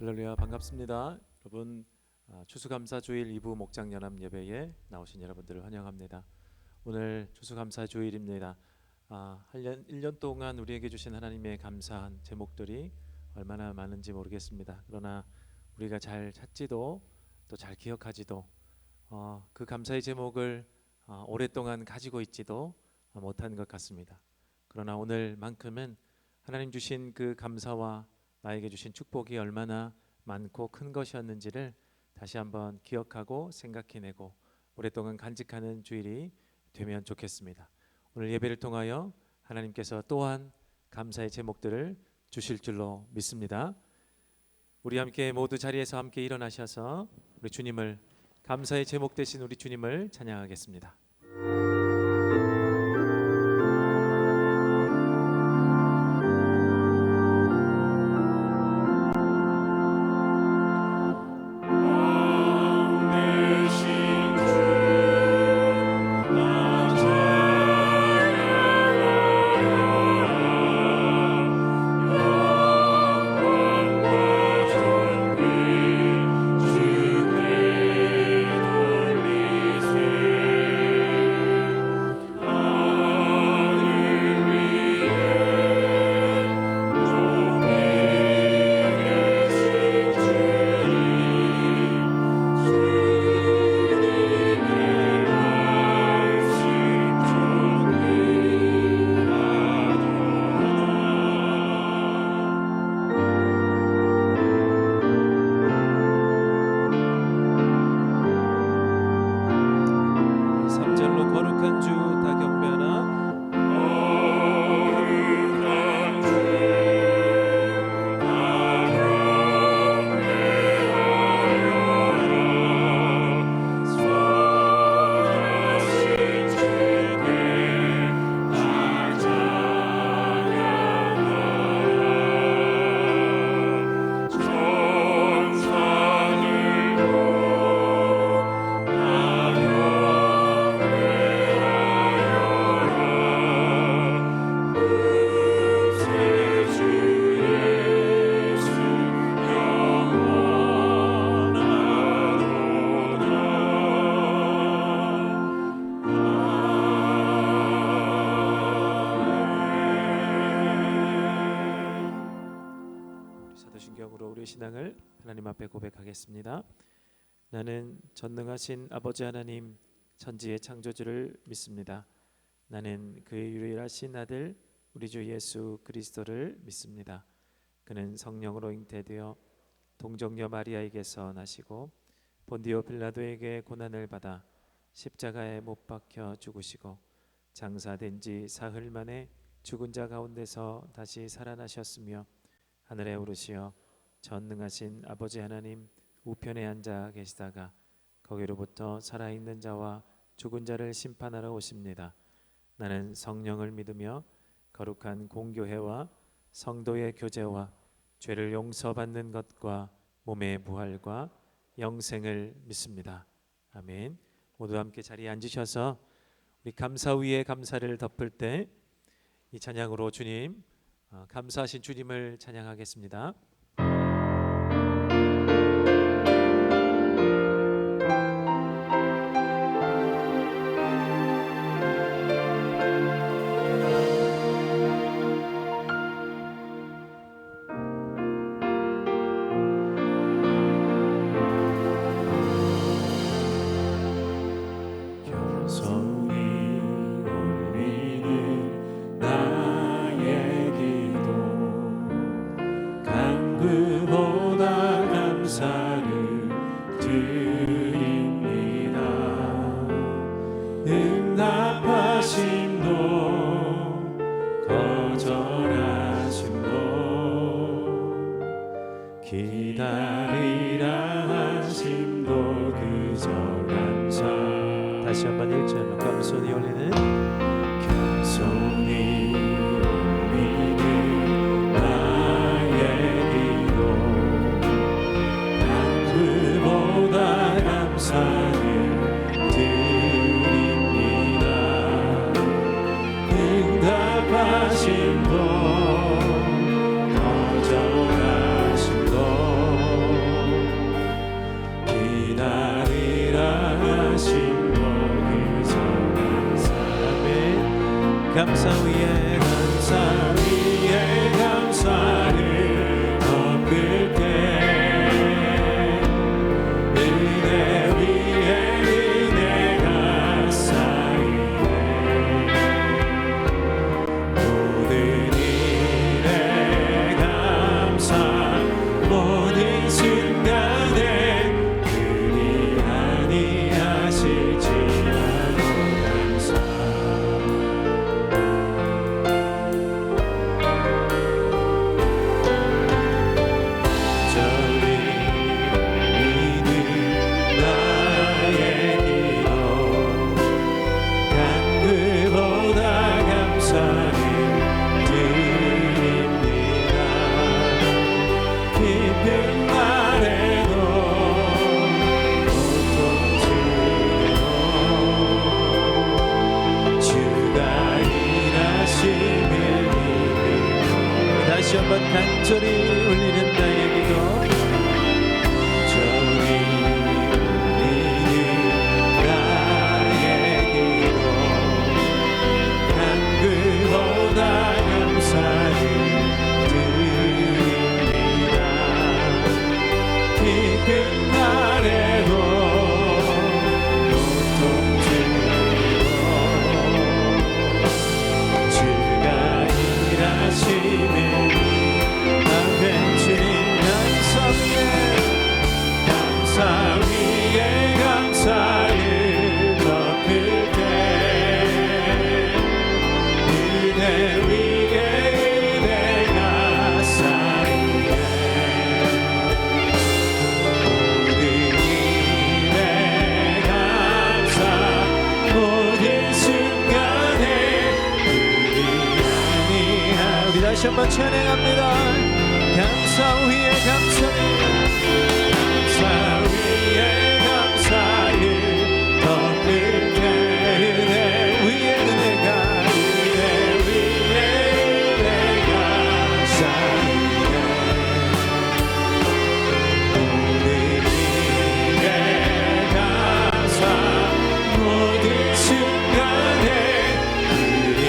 할렐루야, 반갑습니다. 여러분, 추수감사주일 2부 목장연합 예배에 나오신 여러분들을 환영합니다. 오늘 추수감사주일입니다. 1년 동안 우리에게 주신 하나님의 감사한 제목들이 얼마나 많은지 모르겠습니다. 그러나 우리가 잘 찾지도 또 잘 기억하지도 그 감사의 제목을 오랫동안 가지고 있지도 못한 것 같습니다. 그러나 오늘만큼은 하나님 주신 그 감사와 나에게 주신 축복이 얼마나 많고 큰 것이었는지를 다시 한번 기억하고 생각해내고 오랫동안 간직하는 주일이 되면 좋겠습니다. 오늘 예배를 통하여 하나님께서 또한 감사의 제목들을 주실 줄로 믿습니다. 우리 함께 모두 자리에서 함께 일어나셔서 우리 주님을, 감사의 제목 되신 우리 주님을 찬양하겠습니다. 우리의 신앙을 하나님 앞에 고백하겠습니다. 나는 전능하신 아버지 하나님, 천지의 창조주를 믿습니다. 나는 그의 유일하신 아들 우리 주 예수 그리스도를 믿습니다. 그는 성령으로 잉태되어 동정녀 마리아에게서 나시고 본디오 빌라도에게 고난을 받아 십자가에 못 박혀 죽으시고 장사된 지 사흘 만에 죽은 자 가운데서 다시 살아나셨으며 하늘에 오르시어 전능하신 아버지 하나님 우편에 앉아 계시다가 거기로부터 살아있는 자와 죽은 자를 심판하러 오십니다. 나는 성령을 믿으며 거룩한 공교회와 성도의 교제와 죄를 용서받는 것과 몸의 부활과 영생을 믿습니다. 아멘. 모두 함께 자리에 앉으셔서 우리 감사 위에 감사를 덮을 때 이 찬양으로 주님, 감사하신 주님을 찬양하겠습니다. 기다리라 하심도 그저 감사. 다시 한번 1절로 겸손히 올리는 겸손히 올리는 나의 기도 그보다 감사를 드립니다. 응답하심도 거절하심도 감사 위에 감사 위에 감사를 덮을 때 은혜 위에 은혜가 쌓이네 모든 일에 감사 모든 순간에 그리 아니하실지라도 감사 다시 한번 간절히 울리는 나의 기도 간절히 울리는 나의 기도 간구보다 감사를 드립니다 기쁜 날에도 고통 중에도 주가 일하시네 감사 위에 감사를 덮을 때 은혜 위에 은혜가 쌓이네 모든 일에 감사 모든 순간에 그리 아니하 우리 다시 한번 찬양합니다. 감사 위에 감사를 감사 위에 감사를 덮을 때 은혜 위에 은혜가 쌓이네 모든 일에 감사 모든 순간에 그리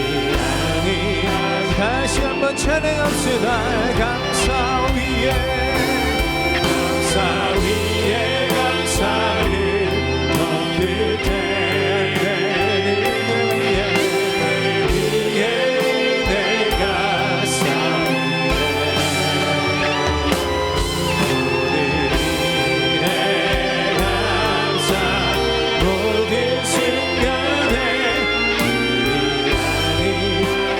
아니하시네 다시 한번 찬양합시다. 감사 위에 감사를 덮을 때 위에 내가 쌓이네 모든 일에 감사 모든 순간에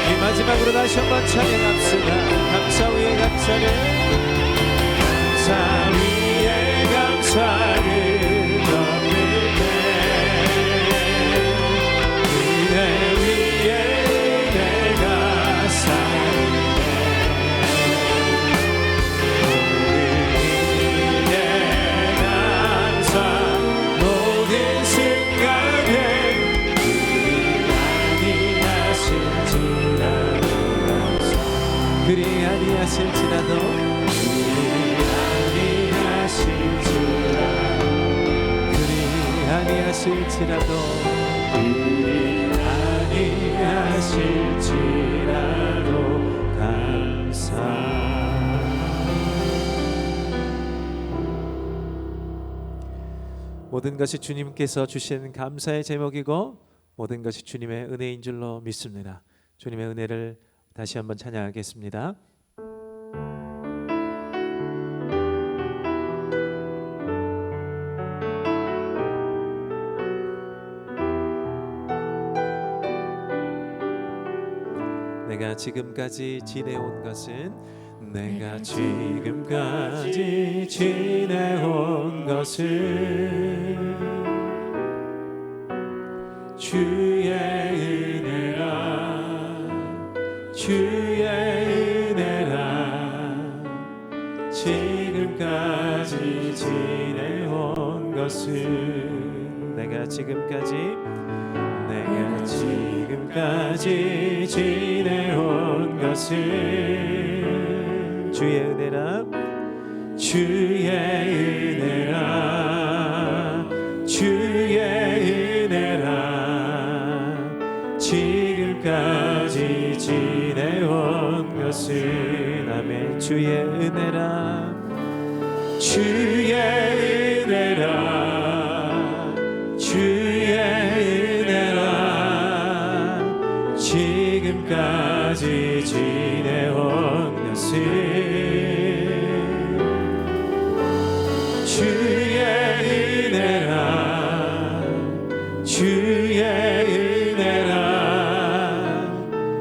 이 마지막으로 다시 한번 찬양합시다. 감사 위에 감사를 감사 위에 감사를 덮을 때 은혜 위에 은혜가 쌓이네 모든 일에 감사 모든 순간에 그리 아니하실지라도 그리 아니하실지라도 아니하실지라도 감사 모든 것이 주님께서 주신 감사의 제목이고 모든 것이 주님의 은혜인 줄로 믿습니다. 주님의 은혜를 다시 한번 찬양하겠습니다. 내가 지금까지 지내온 것은 내가 지금까지 지내온 것은 주의 은혜라 주의 은혜라 지금까지 지내온 것은 내가 지금까지 지내온 것은 주의 은혜라 주의 은혜라 주의 은혜라 지금까지 것은 아멘. 주의 은혜라 주의 은혜라 주의 은혜라 지금까지 지내온 것은 주의 은혜라 주의 은혜라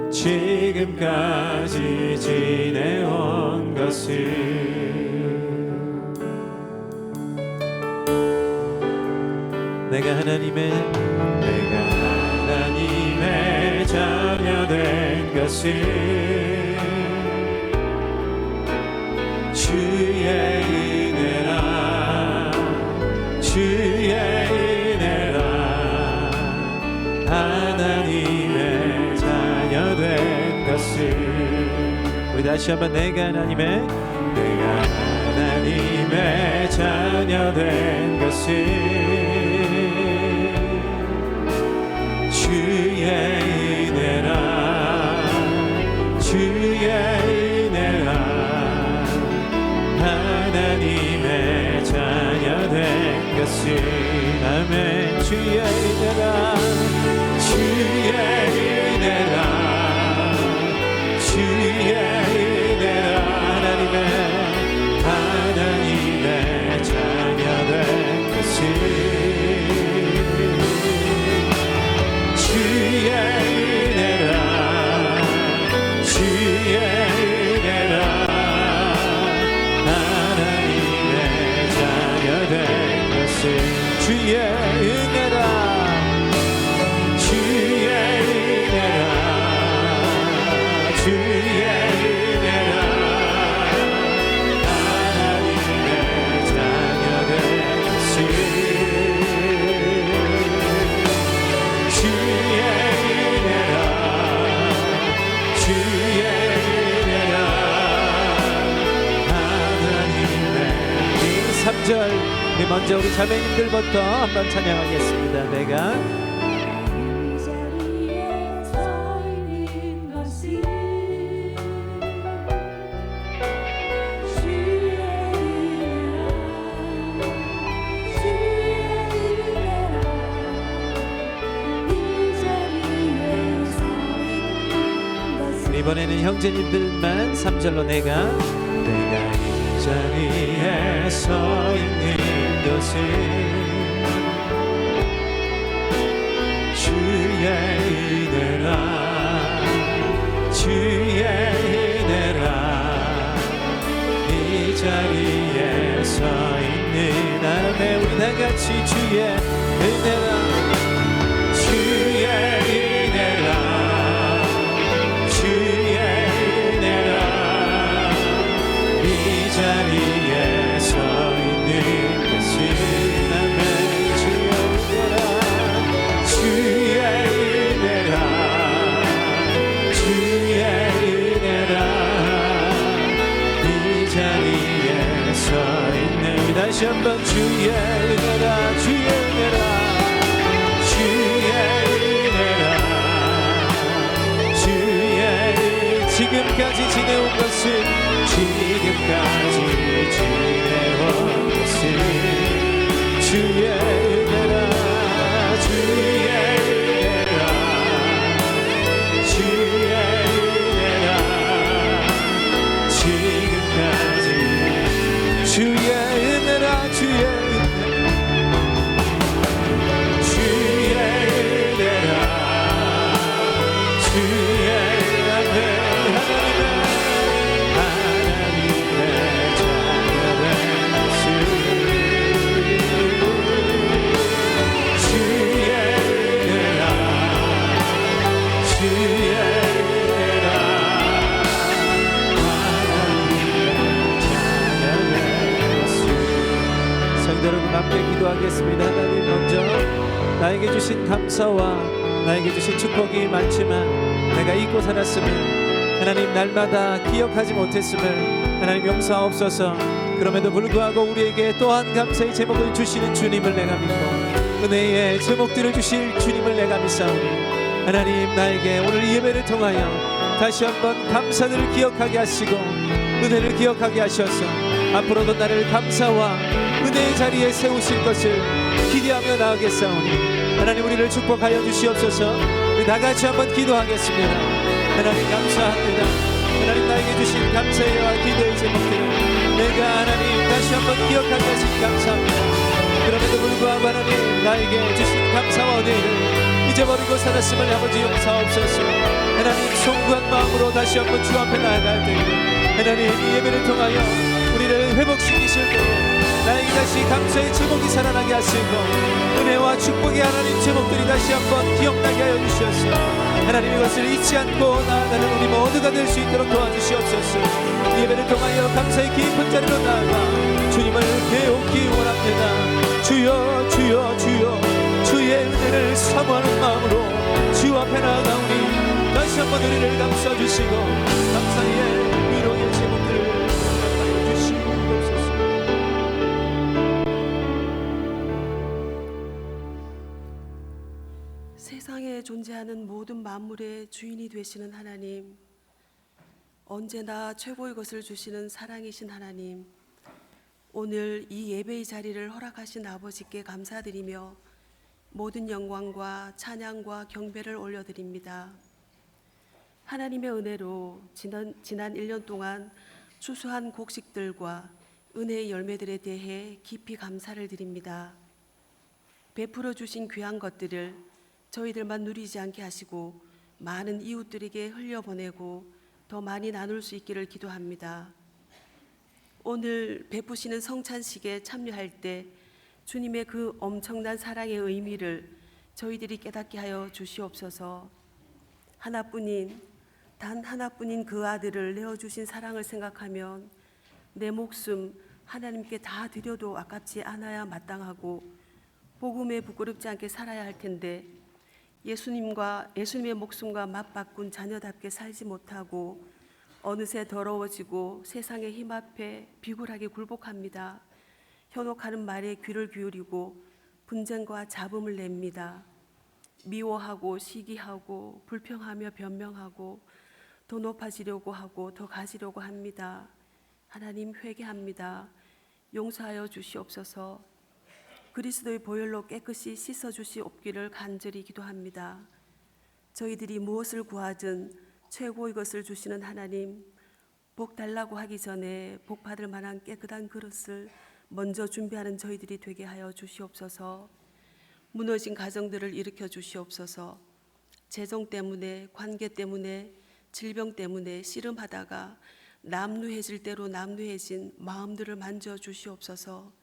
지금까지 지내온 것은 내가 하나님의 자녀 된 것은 주의 은혜라 주의 은혜라 하나님의 자녀 된 것은 우리 다시 한번 내가 하나님의 자녀 된 것은 주의 은혜라 주의 은혜라 하나님의 자녀 된 것은 아멘. 주의 은혜라 주의 은혜라 주의 은혜라 하나님의 자녀 된 것은 주의 은혜라 주의 은혜라 하나님의 자녀 된 것은 주의 은혜라 주의 은혜라 주의 은혜라 하나님의 자녀 된 것은 주의 은혜라 주의 은혜라 하나님의 3절 우리 먼저 우리 자매님들부터 한번 찬양하겠습니다. 내가 이 자리에 서 있는 것은 주의 은혜라 주의 은혜라 이 자리에 서 있는 것은 이번에는 형제님들만 3절로 내가 이 자리에 서 있는 것은 주의 은혜라 주의 은혜라 이 자리에 서 있는 아멘. 우리 다 같이 주의 은혜라 주의 은혜라 주의 은혜라 이 자리에 서 있는 것은 아멘 주의 은혜라 주의 은혜라 이 자리에 서 있는 다시 한번 주의 은혜라 주의 은혜라 주의 은혜라 주의 지금까지 지내온 것은 지금까지 지내온 것은 주의 은혜라 주의 은혜라 주의 은혜라 지금까지 주의 은혜라 주의 주의 은혜라 주의 앞에 하나님의 자녀 된 것은 주의 은혜라 주의 은혜라 하나님의 자녀 된 것은 성도 여러분 함께 기도하겠습니다. 하나님 먼저 나에게 주신 감사와 나에게 주신 축복이 많지만 내가 잊고 살았음을 하나님 날마다 기억하지 못했음을 하나님 용서하옵소서. 그럼에도 불구하고 우리에게 또한 감사의 제목을 주시는 주님을 내가 믿고 은혜의 제목들을 주실 주님을 내가 믿사오니 하나님 나에게 오늘 이 예배를 통하여 다시 한번 감사를 기억하게 하시고 은혜를 기억하게 하셔서 앞으로도 나를 감사와 은혜의 자리에 세우실 것을 기대하며 나아가겠사오니 하나님 우리를 축복하여 주시옵소서. 우리 다같이 한번 기도하겠습니다. 하나님 감사합니다. 하나님 나에게 주신 감사와 기도의 제목들을 내가 하나님 다시 한번 기억하게 하시니 감사합니다. 그럼에도 불구하고 하나님 나에게 주신 감사와 은혜를 잊어버리고 살았음을 아버지 용서하옵소서. 하나님 송구한 마음으로 다시 한번 주 앞에 나아갈 때에 하나님 이 예배를 통하여 우리를 회복시키실 때에 나에게 다시 감사의 제목이 살아나게 하시고 은혜와 축복의 하나님 제목들이 다시 한번 기억나게 하여 주시옵소서. 하나님 이것을 잊지 않고 나아가는 우리 모두가 될 수 있도록 도와주시옵소서. 이 예배를 통하여 감사의 깊은 자리로 나아가 주님을 배우기 원합니다. 주여 주여 주여 주의 은혜를 사모하는 마음으로 주 앞에 나아가오니 다시 한번 우리를 감싸주시고 감사의 위로의 제목들을 허락하여 주시옵소서. 세상에 존재하는 모든 만물의 주인이 되시는 하나님, 언제나 최고의 것을 주시는 사랑이신 하나님, 오늘 이 예배의 자리를 허락하신 아버지께 감사드리며 모든 영광과 찬양과 경배를 올려드립니다. 하나님의 은혜로 지난 1년 동안 추수한 곡식들과 은혜의 열매들에 대해 깊이 감사를 드립니다. 베풀어 주신 귀한 것들을 저희들만 누리지 않게 하시고 많은 이웃들에게 흘려보내고 더 많이 나눌 수 있기를 기도합니다. 오늘 베푸시는 성찬식에 참여할 때 주님의 그 엄청난 사랑의 의미를 저희들이 깨닫게 하여 주시옵소서. 단 하나뿐인 그 아들을 내어주신 사랑을 생각하면 내 목숨 하나님께 다 드려도 아깝지 않아야 마땅하고 복음에 부끄럽지 않게 살아야 할 텐데 예수님의 목숨과 맞바꾼 자녀답게 살지 못하고 어느새 더러워지고 세상의 힘 앞에 비굴하게 굴복합니다. 현혹하는 말에 귀를 기울이고 분쟁과 잡음을 냅니다. 미워하고 시기하고 불평하며 변명하고 더 높아지려고 하고 더 가지려고 합니다. 하나님 회개합니다. 용서하여 주시옵소서. 그리스도의 보혈로 깨끗이 씻어 주시옵기를 간절히 기도합니다. 저희들이 무엇을 구하든 최고의 것을 주시는 하나님, 복 달라고 하기 전에 복 받을 만한 깨끗한 그릇을 먼저 준비하는 저희들이 되게 하여 주시옵소서. 무너진 가정들을 일으켜 주시옵소서. 재정 때문에, 관계 때문에, 질병 때문에 씨름하다가 남루해질 대로 남루해진 마음들을 만져 주시옵소서.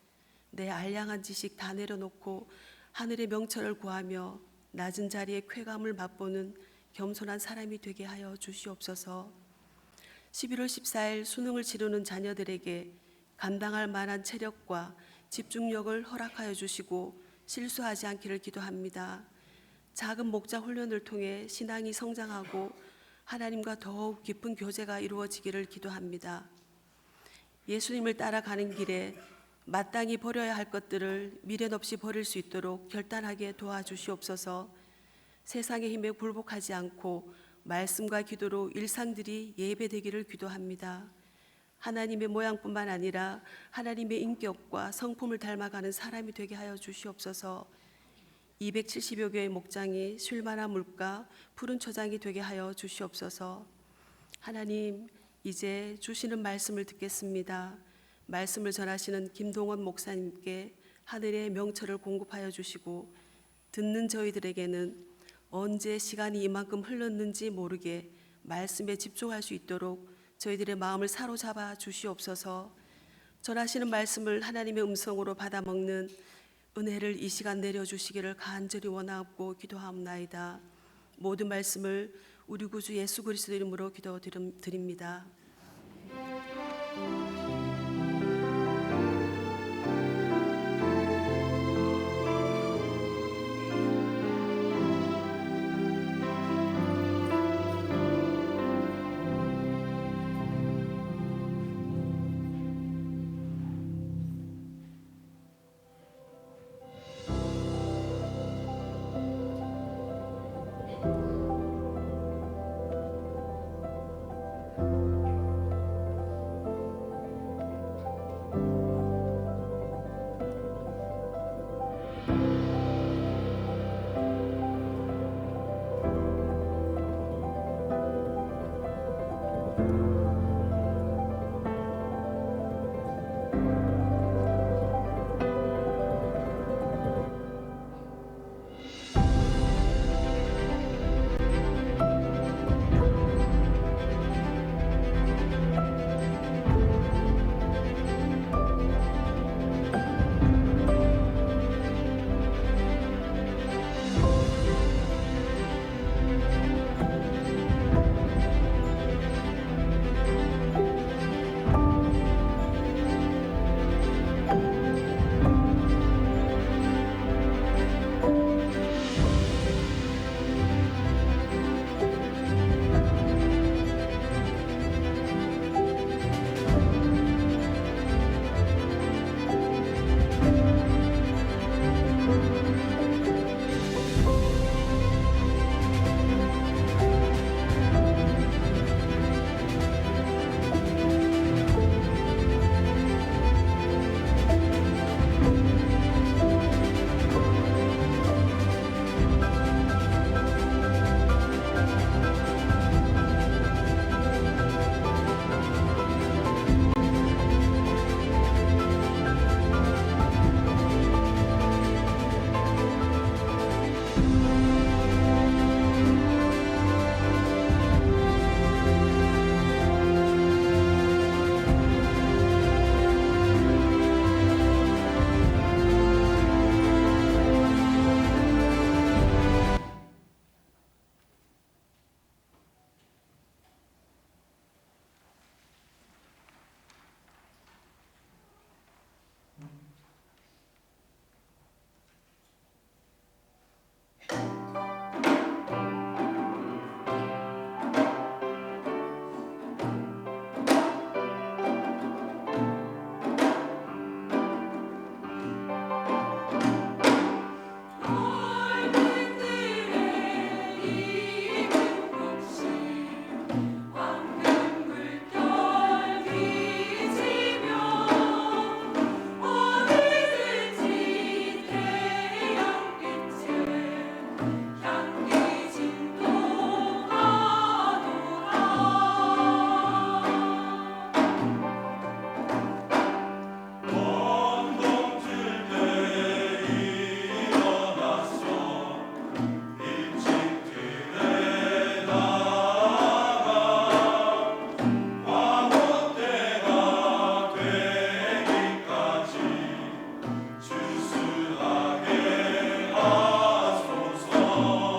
내 알량한 지식 다 내려놓고 하늘의 명철을 구하며 낮은 자리에 쾌감을 맛보는 겸손한 사람이 되게 하여 주시옵소서. 11월 14일 수능을 치르는 자녀들에게 감당할 만한 체력과 집중력을 허락하여 주시고 실수하지 않기를 기도합니다. 작은 목자 훈련을 통해 신앙이 성장하고 하나님과 더욱 깊은 교제가 이루어지기를 기도합니다. 예수님을 따라가는 길에 마땅히 버려야 할 것들을 미련 없이 버릴 수 있도록 결단하게 도와주시옵소서. 세상의 힘에 굴복하지 않고 말씀과 기도로 일상들이 예배되기를 기도합니다. 하나님의 모양뿐만 아니라 하나님의 인격과 성품을 닮아가는 사람이 되게 하여 주시옵소서. 270여 교의 목장이 쉴만한 물가 푸른 초장이 되게 하여 주시옵소서. 하나님, 이제 주시는 말씀을 듣겠습니다. 말씀을 전하시는 김동원 목사님께 하늘의 명철을 공급하여 주시고 듣는 저희들에게는 언제 시간이 이만큼 흘렀는지 모르게 말씀에 집중할 수 있도록 저희들의 마음을 사로잡아 주시옵소서. 전하시는 말씀을 하나님의 음성으로 받아먹는 은혜를 이 시간 내려주시기를 간절히 원하옵고 기도하옵나이다. 모든 말씀을 우리 구주 예수 그리스도 이름으로 기도드립니다. 주수하게 하소서.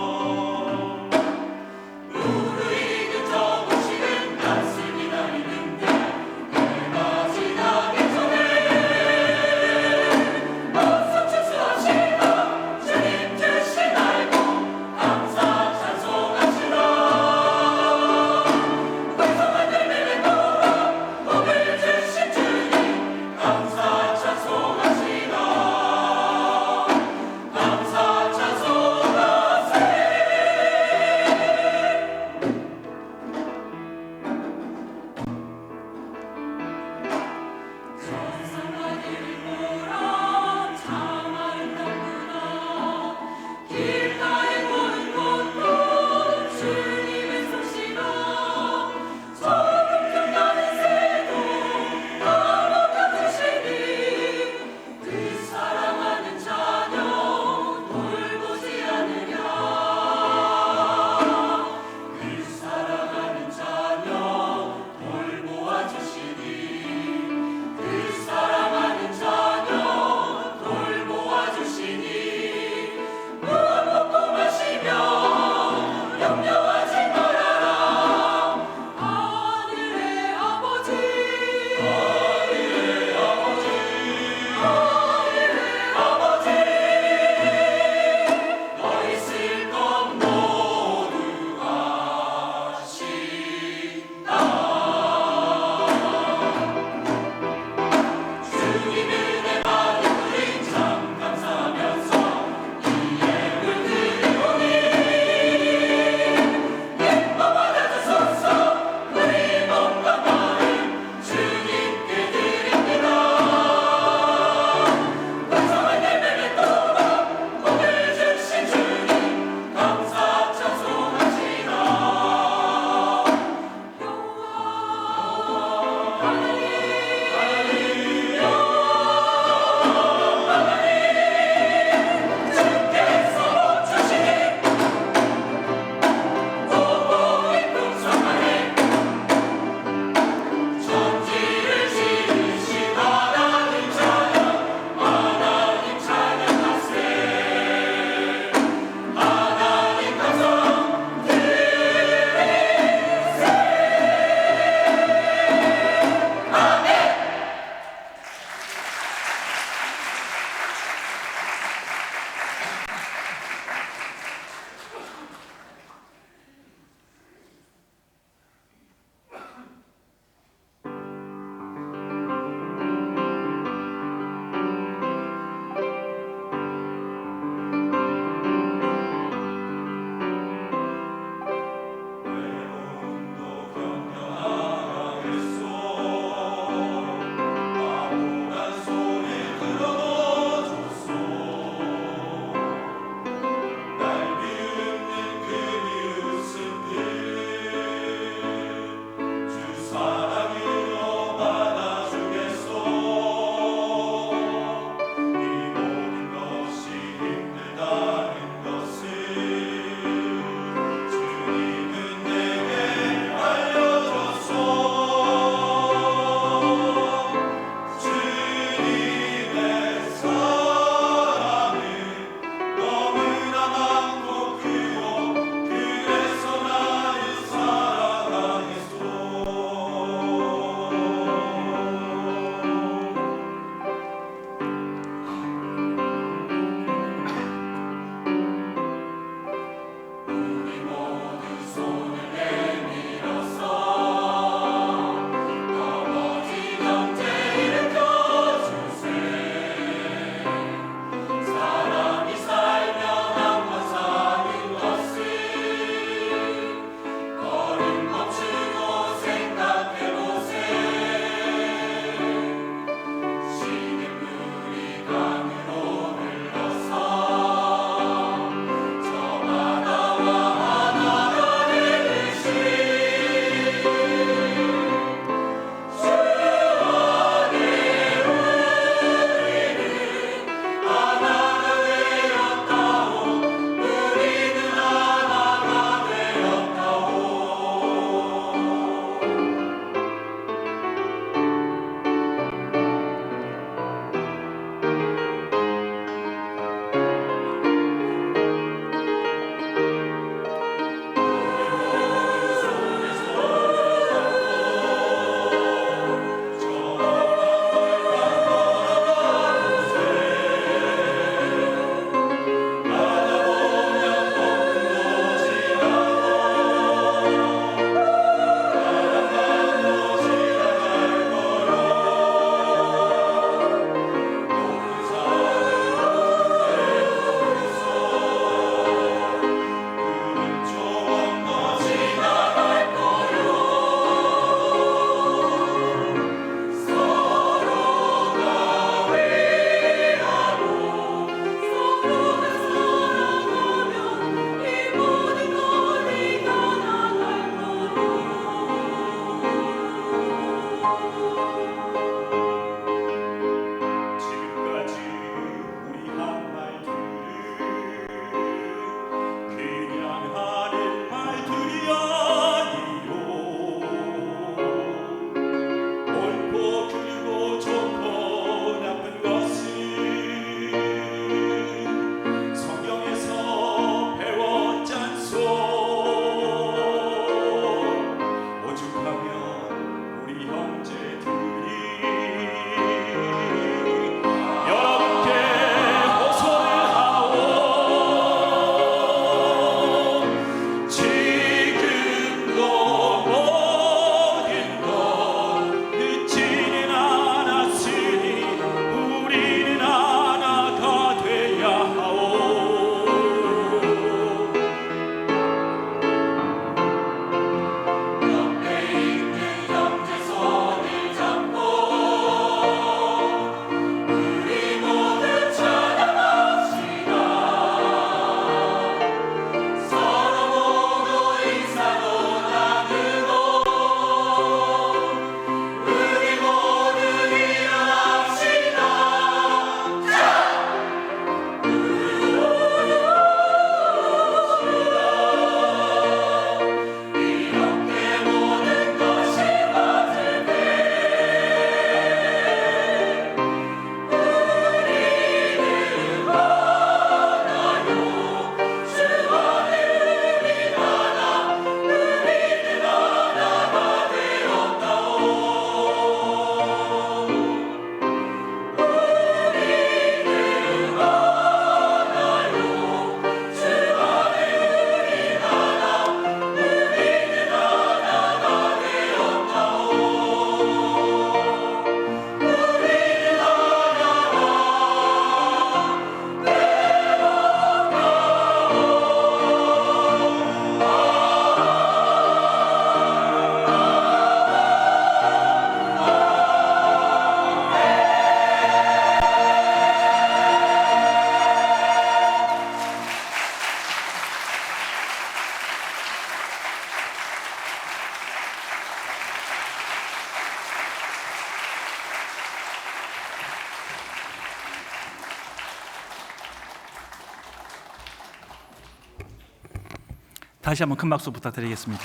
다시 한번 큰 박수 부탁드리겠습니다.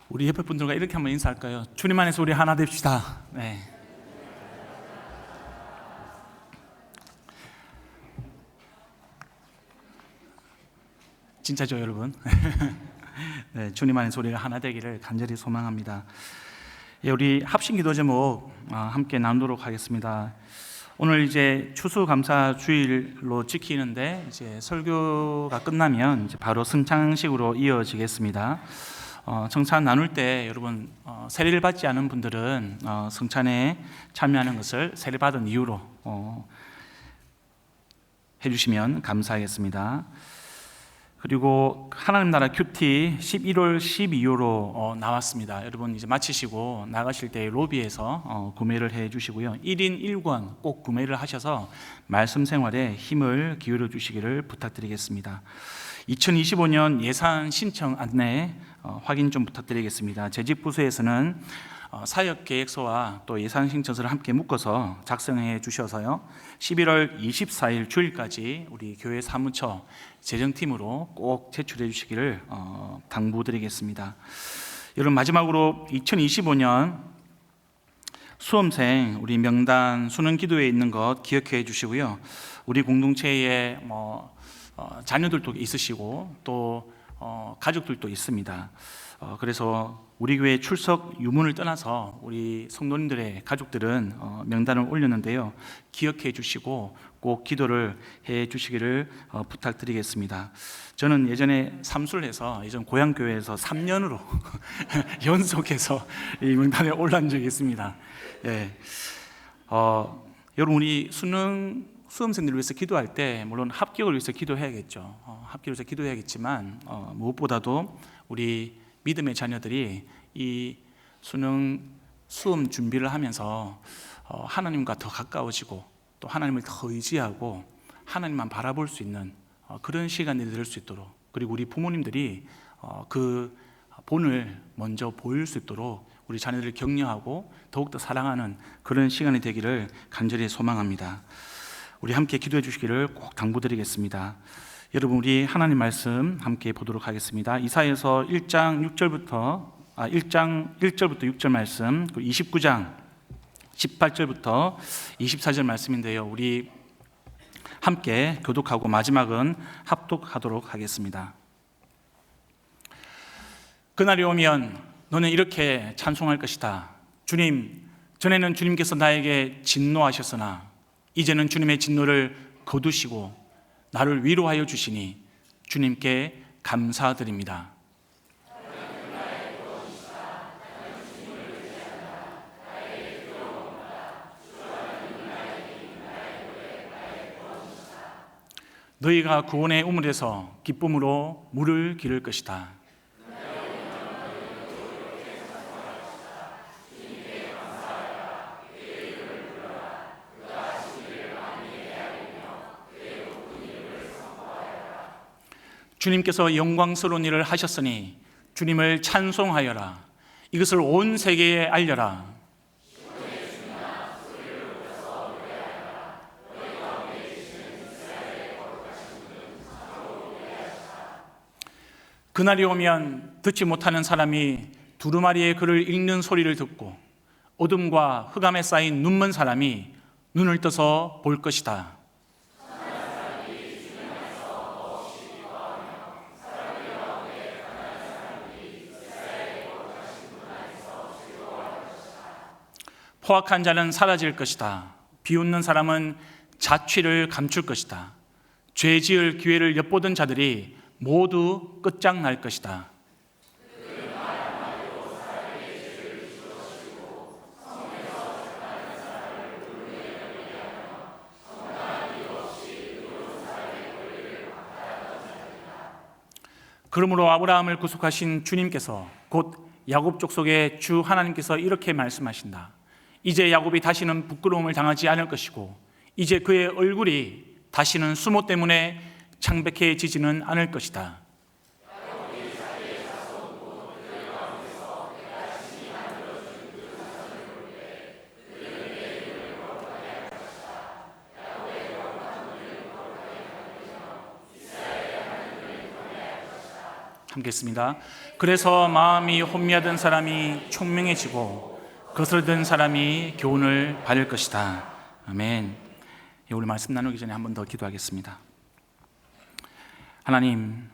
우리 옆에 분들과 이렇게 한번 인사할까요? 주님 안에서 우리 하나 됩시다. 네. 진짜죠, 여러분? 네, 주님 안에서 우리가 하나 되기를 간절히 소망합니다. 예, 우리 합심기도 제목 함께 나누도록 하겠습니다. 오늘 이제 추수감사주일로 지키는데 이제 설교가 끝나면 이제 바로 승찬식으로 이어지겠습니다. 성찬 나눌 때 여러분 세례를 받지 않은 분들은 성찬에 참여하는 것을 세례 받은 이유로 해주시면 감사하겠습니다. 그리고 하나님 나라 큐티 11월 12호로 나왔습니다. 여러분 이제 마치시고 나가실 때 로비에서 구매를 해 주시고요. 1인 1권 꼭 구매를 하셔서 말씀 생활에 힘을 기울여 주시기를 부탁드리겠습니다. 2025년 예산 신청 안내 확인 좀 부탁드리겠습니다. 재직부서에서는 사역계획서와 또 예산 신청서를 함께 묶어서 작성해 주셔서요 11월 24일 주일까지 우리 교회 사무처 재정팀으로 꼭 제출해 주시기를 당부드리겠습니다. 여러분 마지막으로 2025년 수험생 우리 명단 수능 기도에 있는 것 기억해 주시고요. 우리 공동체에 자녀들도 있으시고 또 가족들도 있습니다. 그래서 우리 교회 출석 유문을 떠나서 우리 성도님들의 가족들은 명단을 올렸는데요. 기억해 주시고 꼭 기도를 해 주시기를 부탁드리겠습니다. 저는 예전에 삼수를 해서 예전 고향교회에서 3년으로 연속해서 이 명단에 올라온 적이 있습니다. 예. 여러분 우리 수험생들을 위해서 기도할 때 물론 합격을 위해서 기도해야겠죠. 합격을 위해서 기도해야겠지만 무엇보다도 우리 믿음의 자녀들이 이 수험 준비를 하면서 하나님과 더 가까워지고 또 하나님을 더 의지하고 하나님만 바라볼 수 있는 그런 시간이 될 수 있도록, 그리고 우리 부모님들이 그 본을 먼저 보일 수 있도록 우리 자녀들을 격려하고 더욱더 사랑하는 그런 시간이 되기를 간절히 소망합니다. 우리 함께 기도해 주시기를 꼭 당부드리겠습니다. 여러분 우리 하나님 말씀 함께 보도록 하겠습니다. 이사야서 1장 1절부터 6절 말씀, 그리고 29장 18절부터 24절 말씀인데요. 우리 함께 교독하고 마지막은 합독하도록 하겠습니다. 그날이 오면 너는 이렇게 찬송할 것이다. 주님, 전에는 주님께서 나에게 진노하셨으나 이제는 주님의 진노를 거두시고 나를 위로하여 주시니 주님께 감사드립니다. 너희가 구원의 우물에서 기쁨으로 물을 기를 것이다. 주님께서 영광스러운 일을 하셨으니 주님을 찬송하여라. 이것을 온 세계에 알려라. 그날이 오면 듣지 못하는 사람이 두루마리의 글을 읽는 소리를 듣고 어둠과 흑암에 쌓인 눈먼 사람이 눈을 떠서 볼 것이다. 포악한 자는 사라질 것이다. 비웃는 사람은 자취를 감출 것이다. 죄 지을 기회를 엿보던 자들이 모두 끝장날 것이다. 그러므로 아브라함을 구속하신 주님께서 곧 야곱 족속의 주 하나님께서 이렇게 말씀하신다. 이제 야곱이 다시는 부끄러움을 당하지 않을 것이고 이제 그의 얼굴이 다시는 수모 때문에 창백해지지는 않을 것이다. 함께 했습니다. 그래서 마음이 혼미하던 사람이 총명해지고 거스르던 사람이 교훈을 받을 것이다. 아멘. 오늘 말씀 나누기 전에 한 번 더 기도하겠습니다. 하나님,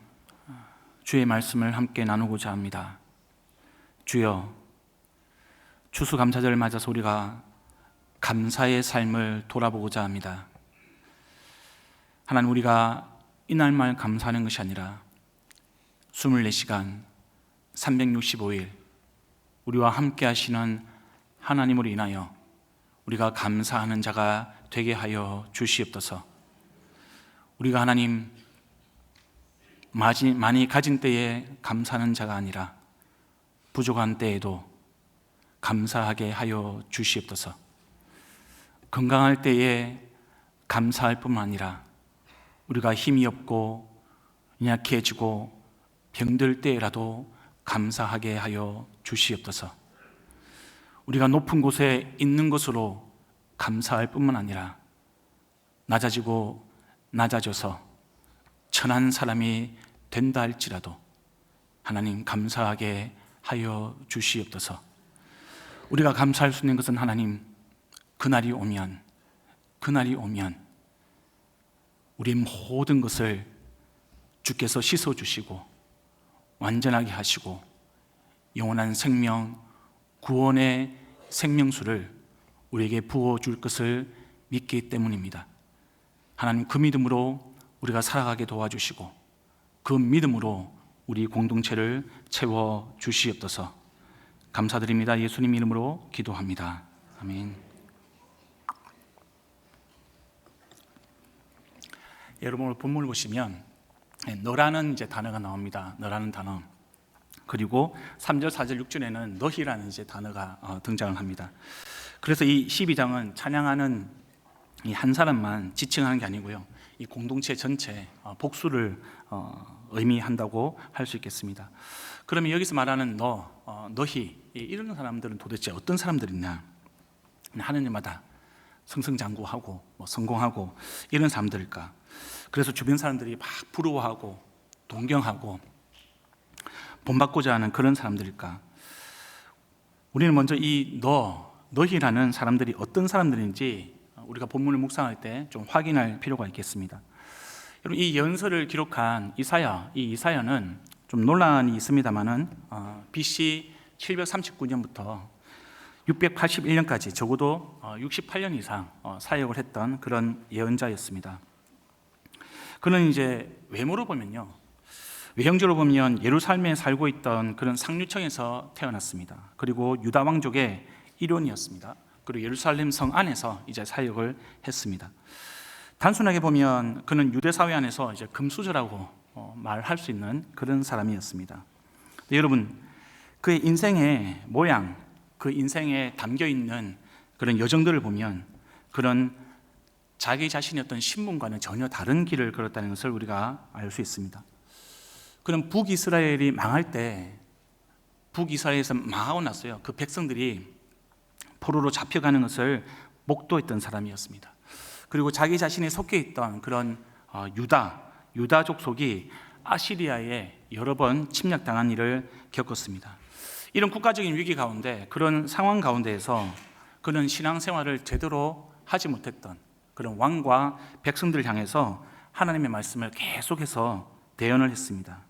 주의 말씀을 함께 나누고자 합니다. 주여, 추수감사절을 맞아서 우리가 감사의 삶을 돌아보고자 합니다. 하나님, 우리가 이날만 감사하는 것이 아니라 24시간 365일 우리와 함께 하시는 하나님으로 인하여 우리가 감사하는 자가 되게 하여 주시옵소서. 우리가 하나님 많이 가진 때에 감사하는 자가 아니라 부족한 때에도 감사하게 하여 주시옵소서. 건강할 때에 감사할 뿐만 아니라 우리가 힘이 없고 약해지고 병들 때라도 감사하게 하여 주시옵소서. 우리가 높은 곳에 있는 것으로 감사할 뿐만 아니라 낮아지고 낮아져서 천한 사람이 된다 할지라도 하나님 감사하게 하여 주시옵소서. 우리가 감사할 수 있는 것은 하나님, 그날이 오면 우리의 모든 것을 주께서 씻어주시고 완전하게 하시고 영원한 생명, 구원의 생명수를 우리에게 부어줄 것을 믿기 때문입니다. 하나님, 그 믿음으로 우리가 살아가게 도와주시고 그 믿음으로 우리 공동체를 채워주시옵소서. 감사드립니다. 예수님 이름으로 기도합니다. 아멘. 여러분, 오늘 본문을 보시면 너라는 이제 단어가 나옵니다. 너라는 단어. 그리고 3절, 4절, 6절에는 너희라는 이제 단어가 등장을 합니다. 그래서 이 12장은 찬양하는 이 한 사람만 지칭하는 게 아니고요, 이 공동체 전체 복수를 의미한다고 할 수 있겠습니다. 그러면 여기서 말하는 너희, 이런 사람들은 도대체 어떤 사람들이냐? 하느님마다 승승장구하고 성공하고 이런 사람들일까? 그래서 주변 사람들이 막 부러워하고 동경하고 본받고자 하는 그런 사람들일까? 우리는 먼저 이 너희라는 사람들이 어떤 사람들인지 우리가 본문을 묵상할 때 좀 확인할 필요가 있겠습니다. 여러분, 이 연설을 기록한 이 이사야는 좀 논란이 있습니다만은 BC 739년부터 681년까지 적어도 68년 이상 사역을 했던 그런 예언자였습니다. 그는 이제 외모로 보면요, 외형적으로 보면 예루살렘에 살고 있던 그런 상류층에서 태어났습니다. 그리고 유다 왕족의 일원이었습니다. 그리고 예루살렘 성 안에서 이제 사역을 했습니다. 단순하게 보면 그는 유대 사회 안에서 이제 금수저라고 말할 수 있는 그런 사람이었습니다. 여러분, 그의 인생의 모양, 그 인생에 담겨 있는 그런 여정들을 보면 그런 자기 자신의 어떤 신분과는 전혀 다른 길을 걸었다는 것을 우리가 알 수 있습니다. 그는 북이스라엘이 망할 때, 북이스라엘에서 망하고 났어요. 그 백성들이 포로로 잡혀가는 것을 목도했던 사람이었습니다. 그리고 자기 자신이 속해 있던 그런 유다 족속이 아시리아에 여러 번 침략당한 일을 겪었습니다. 이런 국가적인 위기 가운데, 그런 상황 가운데에서 그는 신앙생활을 제대로 하지 못했던 그런 왕과 백성들을 향해서 하나님의 말씀을 계속해서 대언을 했습니다.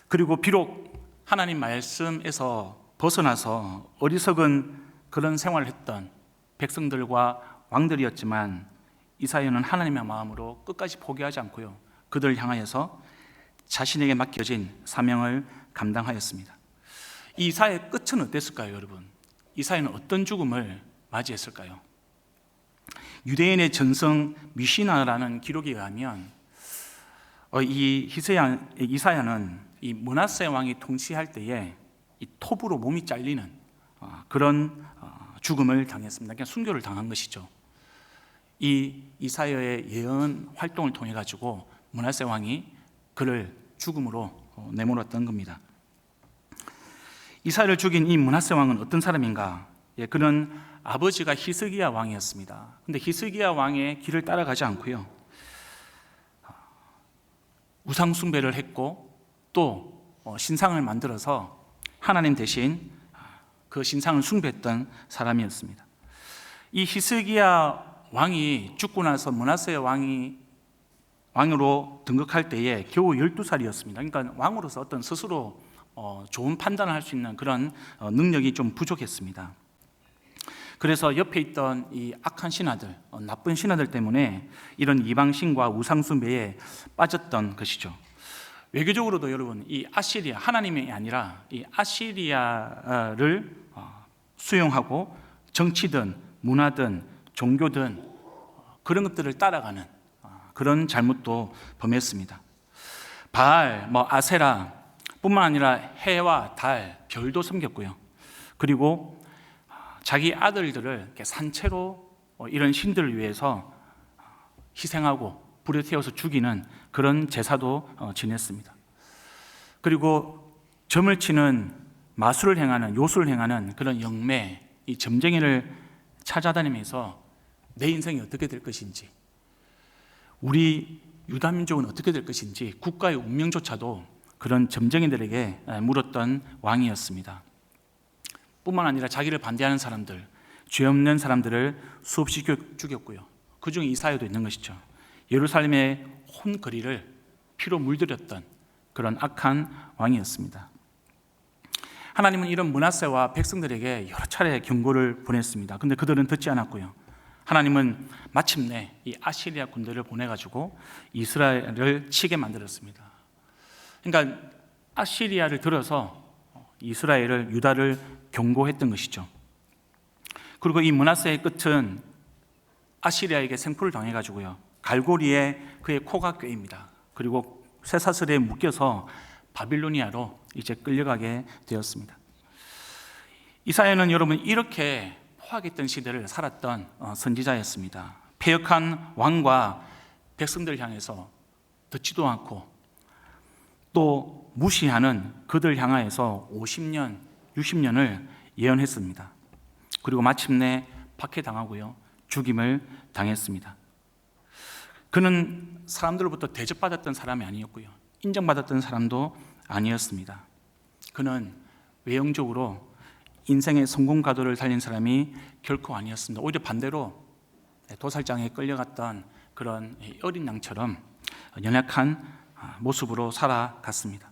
그리고 비록 하나님 말씀에서 벗어나서 어리석은 그런 생활을 했던 백성들과 왕들이었지만 이사야는 하나님의 마음으로 끝까지 포기하지 않고요, 그들을 향하여서 자신에게 맡겨진 사명을 감당하였습니다. 이 이사야의 끝은 어땠을까요, 여러분? 이사야는 어떤 죽음을 맞이했을까요? 유대인의 전성 미시나라는 기록에 의하면 이 이사야는 이 므낫세 왕이 통치할 때에 이 톱으로 몸이 잘리는 그런 죽음을 당했습니다. 그냥 순교를 당한 것이죠. 이 이사야의 예언 활동을 통해 가지고 므낫세 왕이 그를 죽음으로 내몰았던 겁니다. 이사야를 죽인 이 므낫세 왕은 어떤 사람인가? 그는 아버지가 히스기야 왕이었습니다. 근데 히스기야 왕의 길을 따라가지 않고요, 우상 숭배를 했고 또 신상을 만들어서 하나님 대신 그 신상을 숭배했던 사람이었습니다. 이 히스기야 왕이 죽고 나서 므낫세 왕으로 등극할 때에 겨우 12살이었습니다. 그러니까 왕으로서 어떤 스스로 좋은 판단을 할 수 있는 그런 능력이 좀 부족했습니다. 그래서 옆에 있던 이 악한 신하들, 나쁜 신하들 때문에 이런 이방신과 우상숭배에 빠졌던 것이죠. 외교적으로도 여러분, 이 아시리아, 하나님이 아니라 이 아시리아를 수용하고 정치든 문화든 종교든 그런 것들을 따라가는 그런 잘못도 범했습니다. 바알, 아세라 뿐만 아니라 해와 달, 별도 섬겼고요. 그리고 자기 아들들을 이렇게 산채로 이런 신들을 위해서 희생하고 불에 태워서 죽이는 그런 제사도 지냈습니다. 그리고 점을 치는 마술을 행하는, 요술을 행하는 그런 영매, 이 점쟁이를 찾아다니면서 내 인생이 어떻게 될 것인지, 우리 유다민족은 어떻게 될 것인지 국가의 운명조차도 그런 점쟁이들에게 물었던 왕이었습니다. 뿐만 아니라 자기를 반대하는 사람들, 죄 없는 사람들을 수없이 죽였고요. 그 중에 이사야도 있는 것이죠. 예루살렘의 온 거리를 피로 물들였던 그런 악한 왕이었습니다. 하나님은 이런 므낫세와 백성들에게 여러 차례 경고를 보냈습니다. 근데 그들은 듣지 않았고요. 하나님은 마침내 이 아시리아 군대를 보내가지고 이스라엘을 치게 만들었습니다. 그러니까 아시리아를 들어서 이스라엘을, 유다를 경고했던 것이죠. 그리고 이 므낫세의 끝은 아시리아에게 생포를 당해가지고요, 갈고리에 그의 코가 꿰입니다. 그리고 쇠사슬에 묶여서 바빌로니아로 이제 끌려가게 되었습니다. 이사야는 여러분 이렇게 포악했던 시대를 살았던 선지자였습니다. 패역한 왕과 백성들 향해서 듣지도 않고 또 무시하는 그들 향하여서 50년, 60년을 예언했습니다. 그리고 마침내 박해당하고요, 죽임을 당했습니다. 그는 사람들로부터 대접받았던 사람이 아니었고요, 인정받았던 사람도 아니었습니다. 그는 외형적으로 인생의 성공 가도를 달린 사람이 결코 아니었습니다. 오히려 반대로 도살장에 끌려갔던 그런 어린 양처럼 연약한 모습으로 살아갔습니다.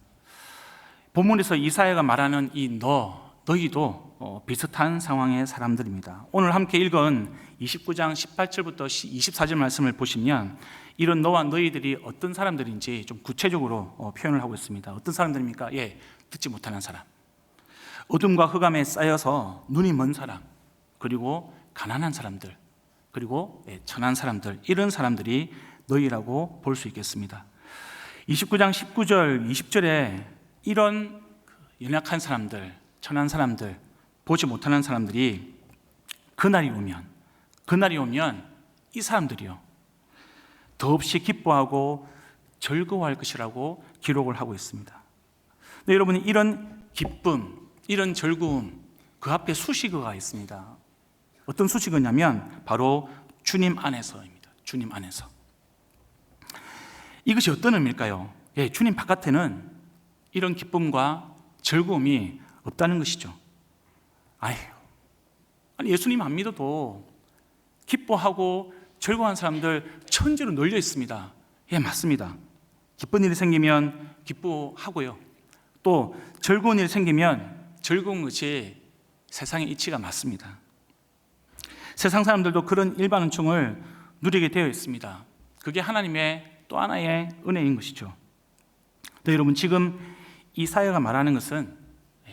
본문에서 이사야가 말하는 이 너희도 비슷한 상황의 사람들입니다. 오늘 함께 읽은 29장 18절부터 24절 말씀을 보시면 이런 너와 너희들이 어떤 사람들인지 좀 구체적으로 표현을 하고 있습니다. 어떤 사람들입니까? 듣지 못하는 사람, 어둠과 흑암에 쌓여서 눈이 먼 사람, 그리고 가난한 사람들, 그리고 천한 사람들, 이런 사람들이 너희라고 볼 수 있겠습니다. 29장 19절, 20절에 이런 연약한 사람들, 천한 사람들, 보지 못하는 사람들이 그날이 오면 이 사람들이요 더없이 기뻐하고 즐거워할 것이라고 기록을 하고 있습니다. 근데 여러분, 이런 기쁨, 이런 즐거움, 그 앞에 수식어가 있습니다. 어떤 수식어냐면 바로 주님 안에서입니다. 주님 안에서. 이것이 어떤 의미일까요? 주님 바깥에는 이런 기쁨과 즐거움이 없다는 것이죠. 아니 예수님 안 믿어도 기뻐하고 즐거워하는 사람들 천지로 널려 있습니다. 맞습니다. 기쁜 일이 생기면 기뻐하고요, 또 즐거운 일이 생기면 즐거운 것이 세상의 이치가 맞습니다. 세상 사람들도 그런 일반은총을 누리게 되어 있습니다. 그게 하나님의 또 하나의 은혜인 것이죠. 네, 여러분, 지금 이사야가 말하는 것은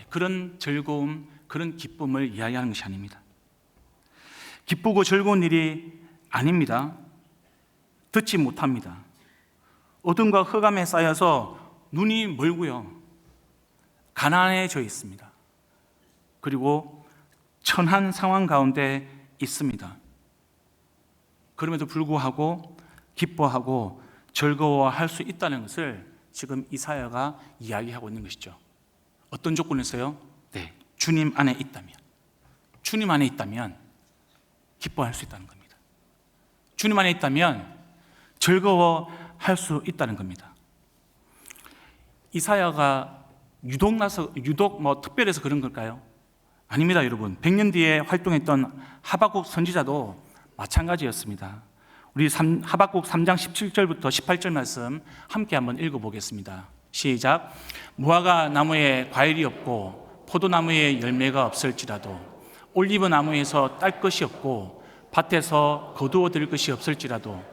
그런 즐거움, 그런 기쁨을 이야기하는 것이 아닙니다. 기쁘고 즐거운 일이 아닙니다. 듣지 못합니다. 어둠과 흑암에 쌓여서 눈이 멀고요, 가난해져 있습니다. 그리고 천한 상황 가운데 있습니다. 그럼에도 불구하고 기뻐하고 즐거워할 수 있다는 것을 지금 이사야가 이야기하고 있는 것이죠. 어떤 조건에서요? 주님 안에 있다면, 주님 안에 있다면 기뻐할 수 있다는 겁니다. 주님 안에 있다면 즐거워할 수 있다는 겁니다. 이사야가 유독 뭐 특별해서 그런 걸까요? 아닙니다, 여러분. 100년 뒤에 활동했던 하박국 선지자도 마찬가지였습니다. 우리 하박국 3장 17절부터 18절 말씀 함께 한번 읽어보겠습니다. 시작. 무화과 나무에 과일이 없고 포도나무에 열매가 없을지라도 올리브 나무에서 딸 것이 없고 밭에서 거두어 들 것이 없을지라도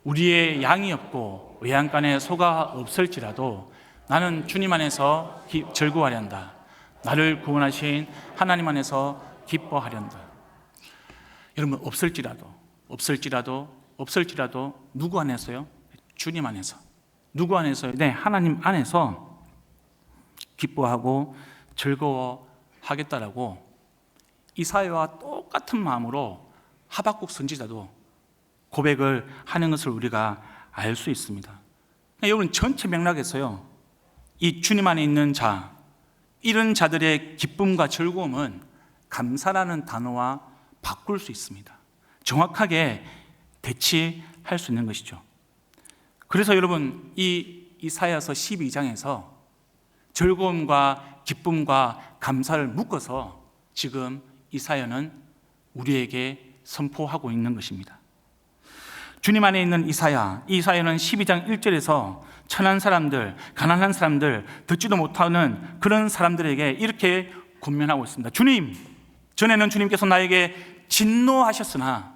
우리의 양이 없고 외양간에 소가 없을지라도 나는 주님 안에서 즐거워하련다. 나를 구원하신 하나님 안에서 기뻐하련다. 여러분, 없을지라도 누구 안에서요? 주님 안에서. 누구 안에서요? 네, 하나님 안에서 기뻐하고 즐거워하겠다라고 이사야와 똑같은 마음으로 하박국 선지자도 고백을 하는 것을 우리가 알 수 있습니다. 여러분, 전체 맥락에서요, 이 주님 안에 있는 자, 이런 자들의 기쁨과 즐거움은 감사라는 단어와 바꿀 수 있습니다. 정확하게 대치할 수 있는 것이죠. 그래서 여러분, 이 이사야서 12장에서 즐거움과 기쁨과 감사를 묶어서 지금 이사야는 우리에게 선포하고 있는 것입니다. 주님 안에 있는 이사야는 12장 1절에서 천한 사람들, 가난한 사람들, 듣지도 못하는 그런 사람들에게 이렇게 권면하고 있습니다. 주님, 전에는 주님께서 나에게 진노하셨으나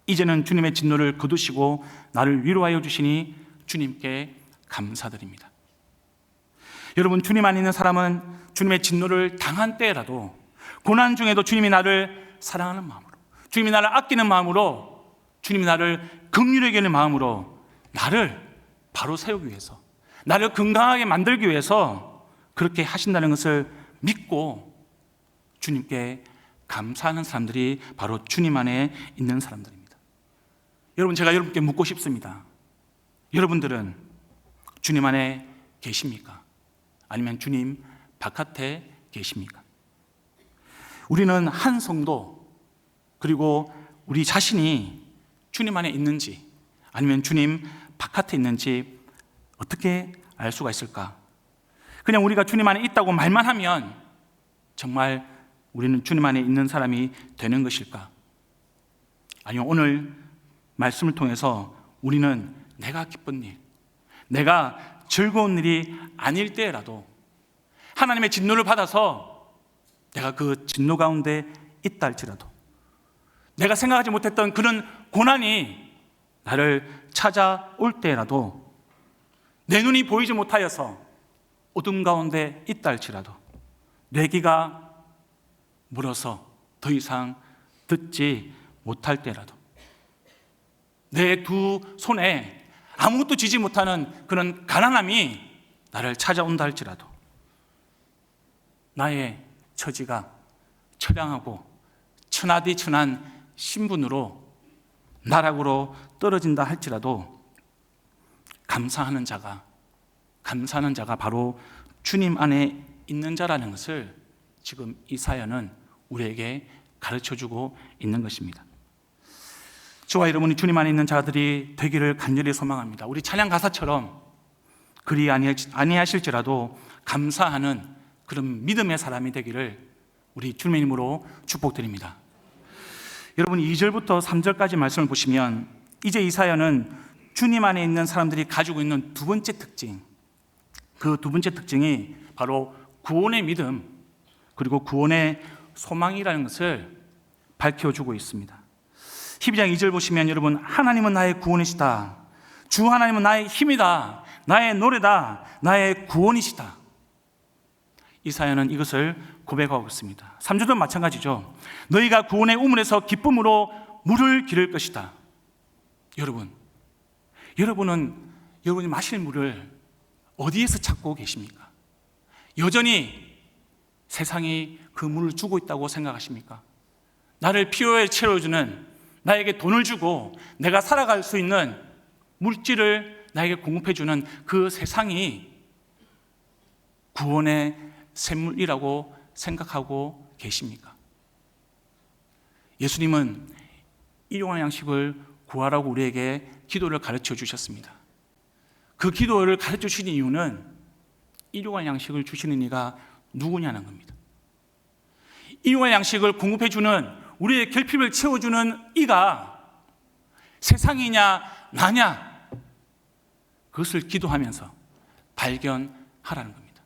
이제는 주님의 진노를 거두시고 나를 위로하여 주시니 주님께 감사드립니다. 여러분, 주님 안에 있는 사람은 주님의 진노를 당한 때라도 고난 중에도 주님이 나를 사랑하는 마음으로, 주님이 나를 아끼는 마음으로, 주님이 나를 긍휼히 여기는 마음으로 나를 바로 세우기 위해서, 나를 건강하게 만들기 위해서 그렇게 하신다는 것을 믿고 주님께 감사하는 사람들이 바로 주님 안에 있는 사람들입니다. 여러분, 제가 여러분께 묻고 싶습니다. 여러분들은 주님 안에 계십니까? 아니면 주님 바깥에 계십니까? 우리는 한 성도, 그리고 우리 자신이 주님 안에 있는지 아니면 주님 바깥에 있는지 어떻게 알 수가 있을까? 그냥 우리가 주님 안에 있다고 말만 하면 정말 우리는 주님 안에 있는 사람이 되는 것일까? 아니면 오늘 말씀을 통해서 우리는 내가 기쁜 일, 내가 즐거운 일이 아닐 때라도 하나님의 진노를 받아서 내가 그 진노 가운데 있다 할지라도, 내가 생각하지 못했던 그런 고난이 나를 찾아올 때라도, 내 눈이 보이지 못하여서 어둠 가운데 있다 할지라도, 내 귀가 멀어서 더 이상 듣지 못할 때라도, 내 두 손에 아무것도 쥐지 못하는 그런 가난함이 나를 찾아온다 할지라도, 나의 처지가 처량하고 천하디천한 신분으로 나락으로 떨어진다 할지라도 감사하는 자가 바로 주님 안에 있는 자라는 것을 지금 이사야는 우리에게 가르쳐주고 있는 것입니다. 저와 여러분이 주님 안에 있는 자들이 되기를 간절히 소망합니다. 우리 찬양 가사처럼 그리 아니하실지라도 감사하는 그런 믿음의 사람이 되기를 우리 주님의 이름으로 축복드립니다. 여러분, 2절부터 3절까지 말씀을 보시면 이제 이사야는 주님 안에 있는 사람들이 가지고 있는 두 번째 특징, 그 두 번째 특징이 바로 구원의 믿음 그리고 구원의 소망이라는 것을 밝혀주고 있습니다. 12장 2절 보시면 여러분, 하나님은 나의 구원이시다, 주 하나님은 나의 힘이다, 나의 노래다, 나의 구원이시다. 이사야는 이것을 고백하고 있습니다. 3절도 마찬가지죠. 너희가 구원의 우물에서 기쁨으로 물을 기를 것이다. 여러분은 여러분이 마실 물을 어디에서 찾고 계십니까? 여전히 세상이 그 물을 주고 있다고 생각하십니까? 나를 필요에 채워주는, 나에게 돈을 주고 내가 살아갈 수 있는 물질을 나에게 공급해주는 그 세상이 구원의 샘물이라고 생각하고 계십니까? 예수님은 일용할 양식을 구하라고 우리에게 기도를 가르쳐 주셨습니다. 그 기도를 가르쳐 주신 이유는 일용할 양식을 주시는 이가 누구냐는 겁니다. 일용할 양식을 공급해주는, 우리의 결핍을 채워주는 이가 세상이냐 나냐, 그것을 기도하면서 발견하라는 겁니다.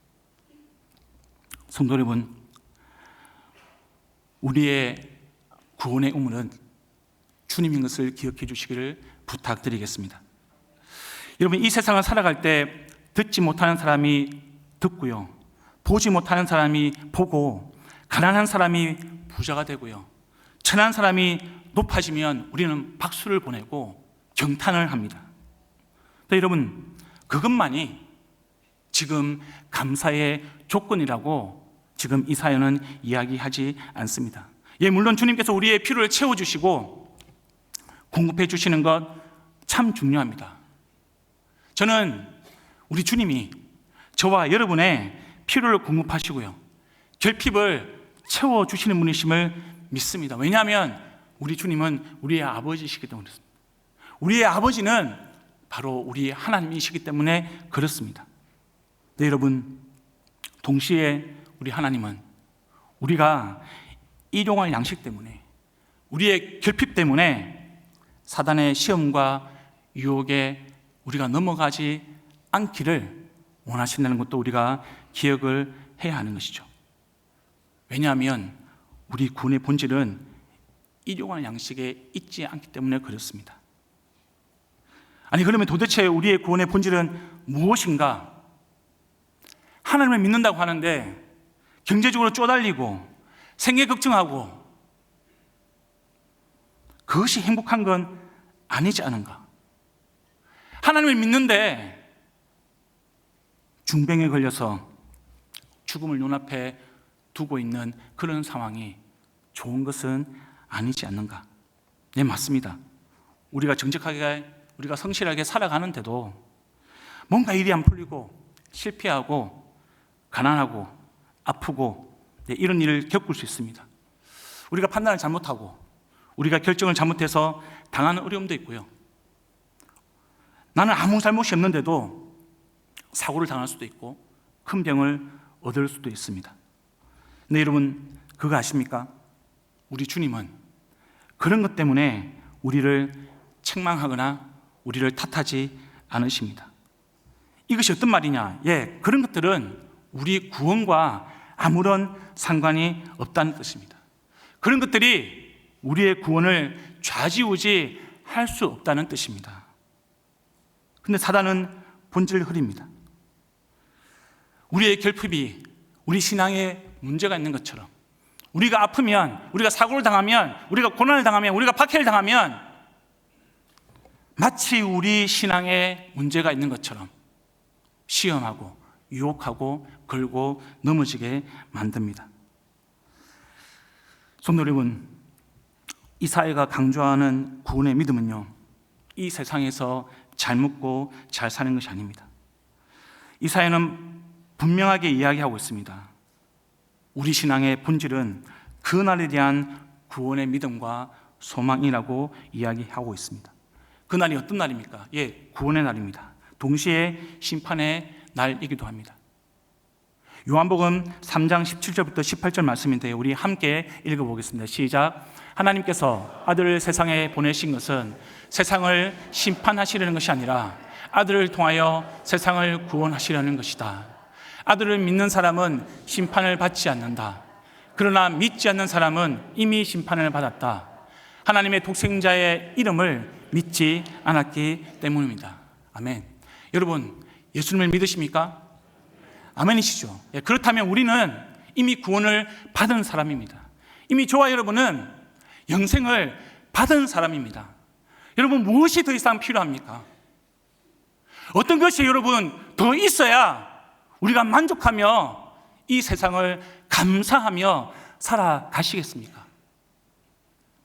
성도 여러분, 우리의 구원의 우물은 주님인 것을 기억해 주시기를 부탁드리겠습니다. 여러분, 이 세상을 살아갈 때 듣지 못하는 사람이 듣고요, 보지 못하는 사람이 보고, 가난한 사람이 부자가 되고요, 천한 사람이 높아지면 우리는 박수를 보내고 경탄을 합니다. 여러분, 그것만이 지금 감사의 조건이라고 지금 이 사연은 이야기하지 않습니다. 예, 물론 주님께서 우리의 필요를 채워주시고 공급해 주시는 것 참 중요합니다. 저는 우리 주님이 저와 여러분의 필요를 공급하시고요, 결핍을 채워주시는 분이심을 믿습니다. 왜냐하면 우리 주님은 우리의 아버지이시기 때문에 그렇습니다. 우리의 아버지는 바로 우리 하나님이시기 때문에 그렇습니다. 네, 여러분, 동시에 우리 하나님은 우리가 일용할 양식 때문에, 우리의 결핍 때문에 사단의 시험과 유혹에 우리가 넘어가지 않기를 원하신다는 것도 우리가 기억을 해야 하는 것이죠. 왜냐하면 우리 구원의 본질은 일용할 양식에 있지 않기 때문에 그렇습니다. 아니, 그러면 도대체 우리의 구원의 본질은 무엇인가? 하나님을 믿는다고 하는데 경제적으로 쪼달리고 생계 걱정하고, 그것이 행복한 건 아니지 않은가? 하나님을 믿는데 중병에 걸려서 죽음을 눈앞에 두고 있는 그런 상황이 좋은 것은 아니지 않는가? 네, 맞습니다. 우리가 정직하게, 우리가 성실하게 살아가는데도 뭔가 일이 안 풀리고 실패하고 가난하고 아프고, 네, 이런 일을 겪을 수 있습니다. 우리가 판단을 잘못하고 우리가 결정을 잘못해서 당하는 어려움도 있고요, 나는 아무 잘못이 없는데도 사고를 당할 수도 있고 큰 병을 얻을 수도 있습니다. 근데 여러분, 그거 아십니까? 우리 주님은 그런 것 때문에 우리를 책망하거나 우리를 탓하지 않으십니다. 이것이 어떤 말이냐? 예, 그런 것들은 우리 구원과 아무런 상관이 없다는 뜻입니다. 그런 것들이 우리의 구원을 좌지우지 할 수 없다는 뜻입니다. 근데 사단은 본질을 흐립니다. 우리의 결핍이 우리 신앙에 문제가 있는 것처럼, 우리가 아프면, 우리가 사고를 당하면, 우리가 고난을 당하면, 우리가 박해를 당하면 마치 우리 신앙에 문제가 있는 것처럼 시험하고 유혹하고 걸고 넘어지게 만듭니다. 성도 여러분, 이 사회가 강조하는 구원의 믿음은요, 이 세상에서 잘 먹고 잘 사는 것이 아닙니다. 이 사회는 분명하게 이야기하고 있습니다. 우리 신앙의 본질은 그날에 대한 구원의 믿음과 소망이라고 이야기하고 있습니다. 그날이 어떤 날입니까? 예, 구원의 날입니다. 동시에 심판의 날이기도 합니다. 요한복음 3장 17절부터 18절 말씀인데요, 우리 함께 읽어보겠습니다. 시작. 하나님께서 아들을 세상에 보내신 것은 세상을 심판하시려는 것이 아니라 아들을 통하여 세상을 구원하시려는 것이다. 아들을 믿는 사람은 심판을 받지 않는다. 그러나 믿지 않는 사람은 이미 심판을 받았다. 하나님의 독생자의 이름을 믿지 않았기 때문입니다. 아멘. 여러분, 예수님을 믿으십니까? 아멘이시죠? 예, 그렇다면 우리는 이미 구원을 받은 사람입니다. 이미 저와 여러분은 영생을 받은 사람입니다. 여러분, 무엇이 더 이상 필요합니까? 어떤 것이 여러분 더 있어야 우리가 만족하며 이 세상을 감사하며 살아가시겠습니까?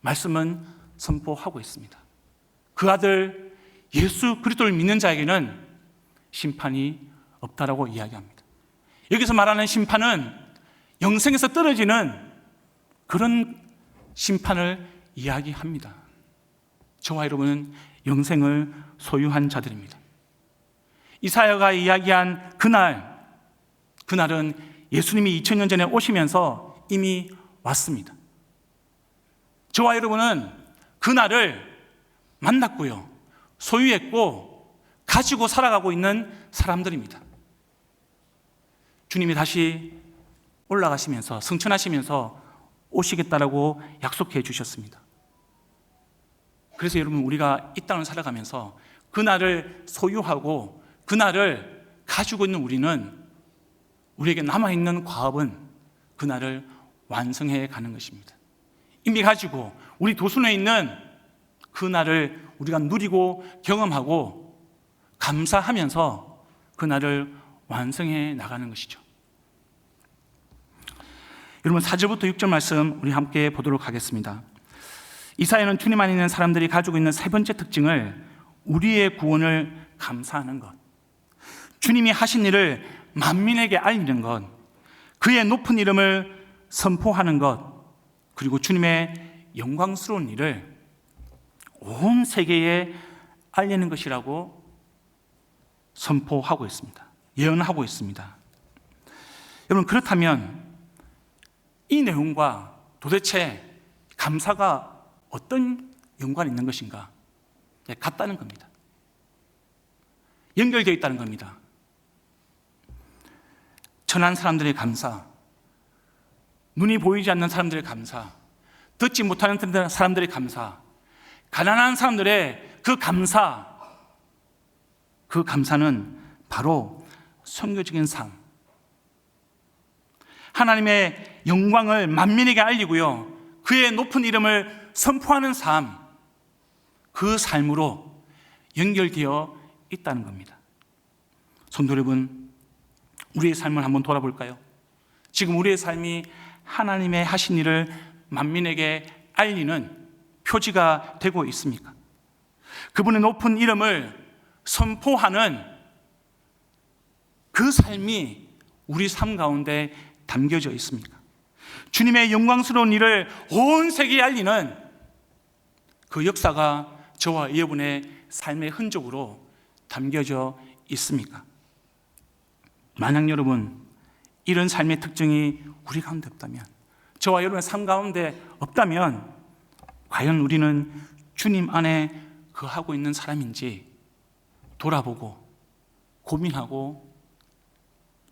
말씀은 선포하고 있습니다. 그 아들 예수 그리스도를 믿는 자에게는 심판이 없다라고 이야기합니다. 여기서 말하는 심판은 영생에서 떨어지는 그런 심판을 이야기합니다. 저와 여러분은 영생을 소유한 자들입니다. 이사야가 이야기한 그날, 그날은 예수님이 2000년 전에 오시면서 이미 왔습니다. 저와 여러분은 그날을 만났고요, 소유했고 가지고 살아가고 있는 사람들입니다. 주님이 다시 올라가시면서 승천하시면서 오시겠다라고 약속해 주셨습니다. 그래서 여러분, 우리가 이 땅을 살아가면서 그날을 소유하고 그날을 가지고 있는 우리는, 우리에게 남아있는 과업은 그날을 완성해 가는 것입니다. 이미 가지고 우리 도순에 있는 그날을 우리가 누리고 경험하고 감사하면서 그날을 완성해 나가는 것이죠. 여러분, 4절부터 6절 말씀 우리 함께 보도록 하겠습니다. 이사야는 주님 안에 있는 사람들이 가지고 있는 세 번째 특징을, 우리의 구원을 감사하는 것, 주님이 하신 일을 만민에게 알리는 것, 그의 높은 이름을 선포하는 것, 그리고 주님의 영광스러운 일을 온 세계에 알리는 것이라고 선포하고 있습니다. 예언하고 있습니다. 여러분, 그렇다면 이 내용과 도대체 감사가 어떤 연관이 있는 것인가? 같다는 겁니다. 연결되어 있다는 겁니다. 천한 사람들의 감사, 눈이 보이지 않는 사람들의 감사, 듣지 못하는 사람들의 감사, 가난한 사람들의 그 감사, 그 감사는 바로 선교적인 삶, 하나님의 영광을 만민에게 알리고요, 그의 높은 이름을 선포하는 삶, 그 삶으로 연결되어 있다는 겁니다. 성도 여러분, 우리의 삶을 한번 돌아볼까요? 지금 우리의 삶이 하나님의 하신 일을 만민에게 알리는 표지가 되고 있습니까? 그분의 높은 이름을 선포하는 그 삶이 우리 삶 가운데 담겨져 있습니까? 주님의 영광스러운 일을 온 세계에 알리는 그 역사가 저와 여러분의 삶의 흔적으로 담겨져 있습니까? 만약 여러분, 이런 삶의 특징이 우리 가운데 없다면, 저와 여러분의 삶 가운데 없다면, 과연 우리는 주님 안에 거하고 있는 사람인지 돌아보고 고민하고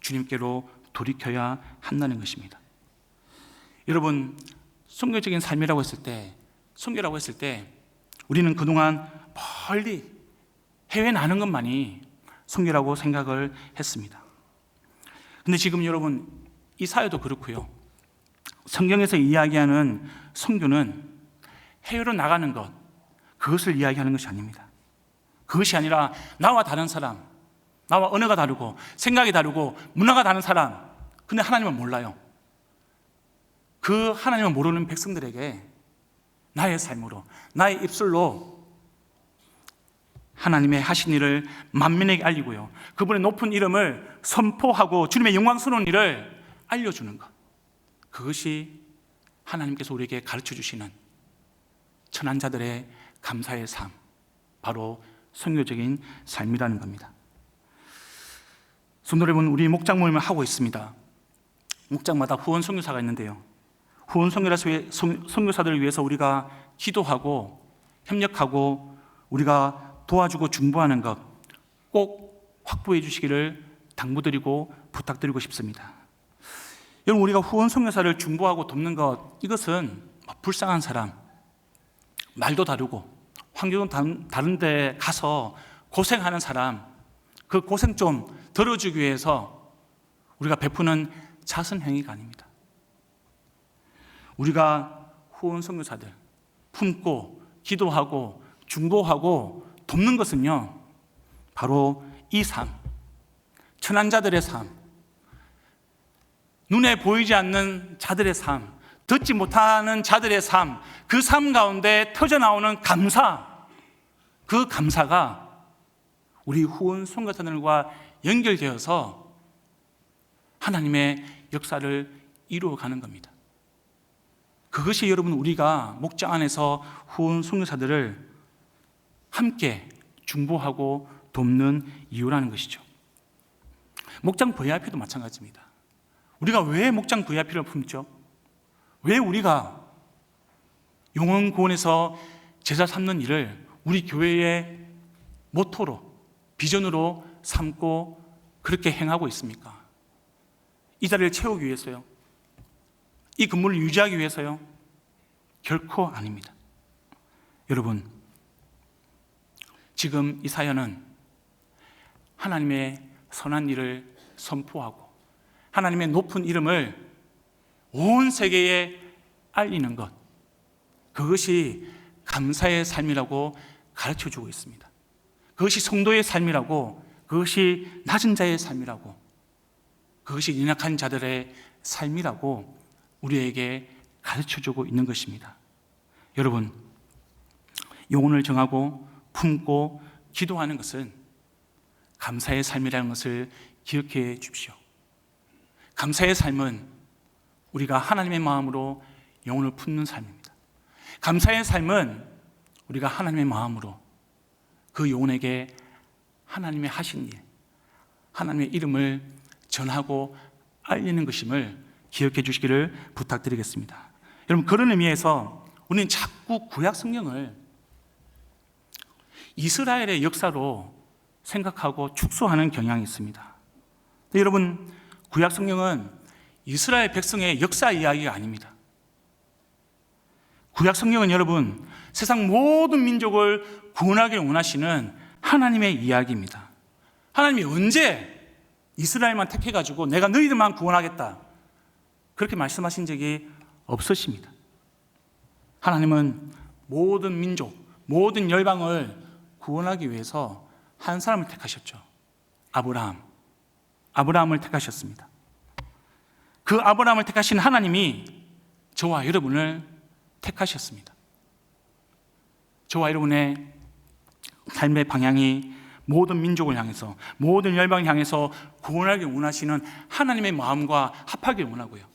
주님께로 돌이켜야 한다는 것입니다. 여러분, 선교적인 삶이라고 했을 때, 선교라고 했을 때 우리는 그동안 멀리 해외 나는 것만이 선교라고 생각을 했습니다. 근데 지금 여러분, 이사야도 그렇고요, 성경에서 이야기하는 선교는 해외로 나가는 것, 그것을 이야기하는 것이 아닙니다. 그것이 아니라 나와 다른 사람, 나와 언어가 다르고 생각이 다르고 문화가 다른 사람, 근데 하나님을 몰라요. 그 하나님을 모르는 백성들에게 나의 삶으로, 나의 입술로 하나님의 하신 일을 만민에게 알리고요, 그분의 높은 이름을 선포하고 주님의 영광스러운 일을 알려주는 것, 그것이 하나님께서 우리에게 가르쳐 주시는 천한 자들의 감사의 삶, 바로 선교적인 삶이라는 겁니다. 성도 여러분, 우리 목장 모임을 하고 있습니다. 목장마다 후원 선교사가 있는데요, 후원 선교사들을 위해서 우리가 기도하고 협력하고 우리가 도와주고 중보하는 것 꼭 확보해 주시기를 당부드리고 부탁드리고 싶습니다. 여러분, 우리가 후원 선교사를 중보하고 돕는 것, 이것은 불쌍한 사람, 말도 다르고 환경은 다른 데 가서 고생하는 사람, 그 고생 좀 덜어주기 위해서 우리가 베푸는 자선 행위가 아닙니다. 우리가 후원 선교사들 품고 기도하고 중보하고 돕는 것은요, 바로 이 삶, 천한 자들의 삶, 눈에 보이지 않는 자들의 삶, 듣지 못하는 자들의 삶, 그 삶 가운데 터져나오는 감사, 그 감사가 우리 후원 선교사들과 연결되어서 하나님의 역사를 이루어가는 겁니다. 그것이 여러분, 우리가 목장 안에서 후원 선교사들을 함께 중보하고 돕는 이유라는 것이죠. 목장 VIP도 마찬가지입니다. 우리가 왜 목장 VIP를 품죠? 왜 우리가 영혼 구원에서 제자 삼는 일을 우리 교회의 모토로, 비전으로 삼고 그렇게 행하고 있습니까? 이 자리를 채우기 위해서요? 이 근무를 유지하기 위해서요? 결코 아닙니다. 여러분, 지금 이 사연은 하나님의 선한 일을 선포하고 하나님의 높은 이름을 온 세계에 알리는 것, 그것이 감사의 삶이라고 가르쳐주고 있습니다. 그것이 성도의 삶이라고, 그것이 낮은 자의 삶이라고, 그것이 연약한 자들의 삶이라고 우리에게 가르쳐주고 있는 것입니다. 여러분, 영혼을 정하고 품고 기도하는 것은 감사의 삶이라는 것을 기억해 주십시오. 감사의 삶은 우리가 하나님의 마음으로 영혼을 품는 삶입니다. 감사의 삶은 우리가 하나님의 마음으로 그 영혼에게 하나님의 하신 일, 하나님의 이름을 전하고 알리는 것임을 기억해 주시기를 부탁드리겠습니다. 여러분, 그런 의미에서 우리는 자꾸 구약 성경을 이스라엘의 역사로 생각하고 축소하는 경향이 있습니다. 여러분, 구약 성경은 이스라엘 백성의 역사 이야기가 아닙니다. 구약 성경은 여러분, 세상 모든 민족을 구원하길 원하시는 하나님의 이야기입니다. 하나님이 언제 이스라엘만 택해가지고 내가 너희들만 구원하겠다, 그렇게 말씀하신 적이 없으십니다. 하나님은 모든 민족, 모든 열방을 구원하기 위해서 한 사람을 택하셨죠. 아브라함을 택하셨습니다. 그 아브라함을 택하신 하나님이 저와 여러분을 택하셨습니다. 저와 여러분의 삶의 방향이 모든 민족을 향해서, 모든 열방을 향해서 구원하길 원하시는 하나님의 마음과 합하길 원하고요,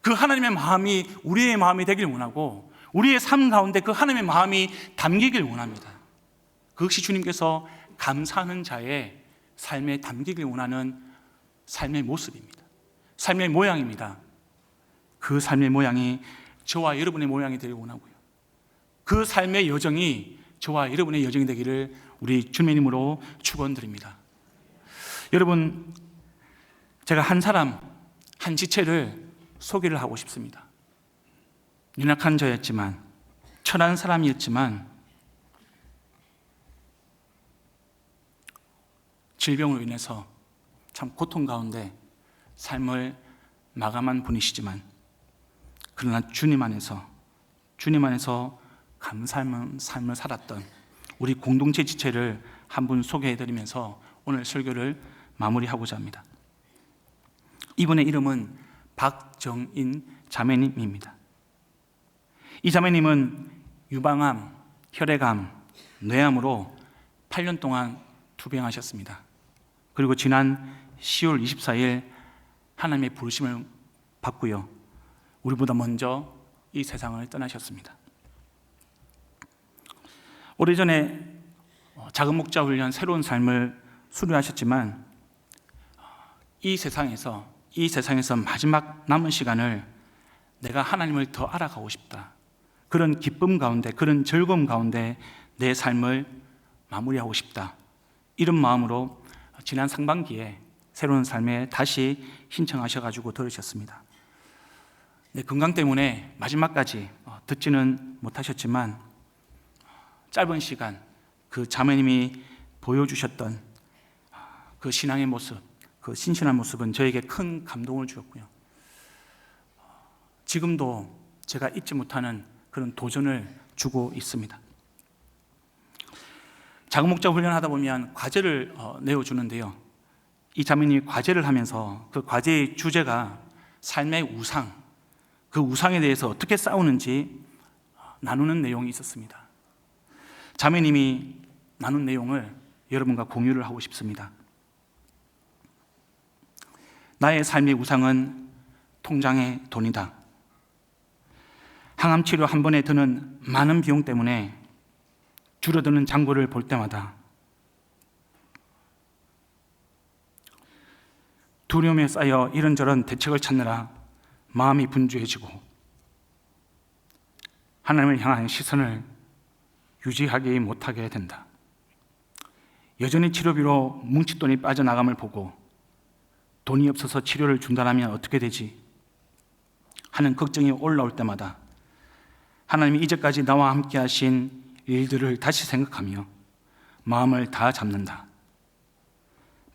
그 하나님의 마음이 우리의 마음이 되길 원하고, 우리의 삶 가운데 그 하나님의 마음이 담기길 원합니다. 그것이 주님께서 감사하는 자의 삶에 담기길 원하는 삶의 모습입니다. 삶의 모양입니다. 그 삶의 모양이 저와 여러분의 모양이 되길 원하고요, 그 삶의 여정이 저와 여러분의 여정이 되기를 우리 주님의 이름으로 축원드립니다. 여러분, 제가 한 사람, 한 지체를 소개를 하고 싶습니다. 연약한 자였지만, 천한 사람이었지만 질병으로 인해서 참 고통 가운데 삶을 마감한 분이시지만, 그러나 주님 안에서 감사한 삶을 살았던 우리 공동체 지체를 한 분 소개해드리면서 오늘 설교를 마무리하고자 합니다. 이분의 이름은 박정인 자매님입니다. 이 자매님은 유방암, 혈액암, 뇌암으로 8년 동안 투병하셨습니다. 그리고 지난 10월 24일 하나님의 부르심을 받고요, 우리보다 먼저 이 세상을 떠나셨습니다. 오래전에 작은 목자 훈련 새로운 삶을 수료하셨지만, 이 세상에서 마지막 남은 시간을 내가 하나님을 더 알아가고 싶다, 그런 기쁨 가운데, 그런 즐거움 가운데 내 삶을 마무리하고 싶다, 이런 마음으로 지난 상반기에 새로운 삶에 다시 신청하셔가지고 들으셨습니다. 건강 때문에 마지막까지 듣지는 못하셨지만, 짧은 시간 그 자매님이 보여주셨던 그 신앙의 모습, 그 신실한 모습은 저에게 큰 감동을 주었고요, 지금도 제가 잊지 못하는 그런 도전을 주고 있습니다. 작은 목자 훈련하다 보면 과제를 내어주는데요, 이 자매님이 과제를 하면서 그 과제의 주제가 삶의 우상, 그 우상에 대해서 어떻게 싸우는지 나누는 내용이 있었습니다. 자매님이 나눈 내용을 여러분과 공유를 하고 싶습니다. 나의 삶의 우상은 통장의 돈이다. 항암 치료 한 번에 드는 많은 비용 때문에 줄어드는 잔고를 볼 때마다 두려움에 쌓여 이런저런 대책을 찾느라 마음이 분주해지고 하나님을 향한 시선을 유지하지 못하게 된다. 여전히 치료비로 뭉칫돈이 빠져나감을 보고 돈이 없어서 치료를 중단하면 어떻게 되지? 하는 걱정이 올라올 때마다 하나님이 이제까지 나와 함께 하신 일들을 다시 생각하며 마음을 다 잡는다.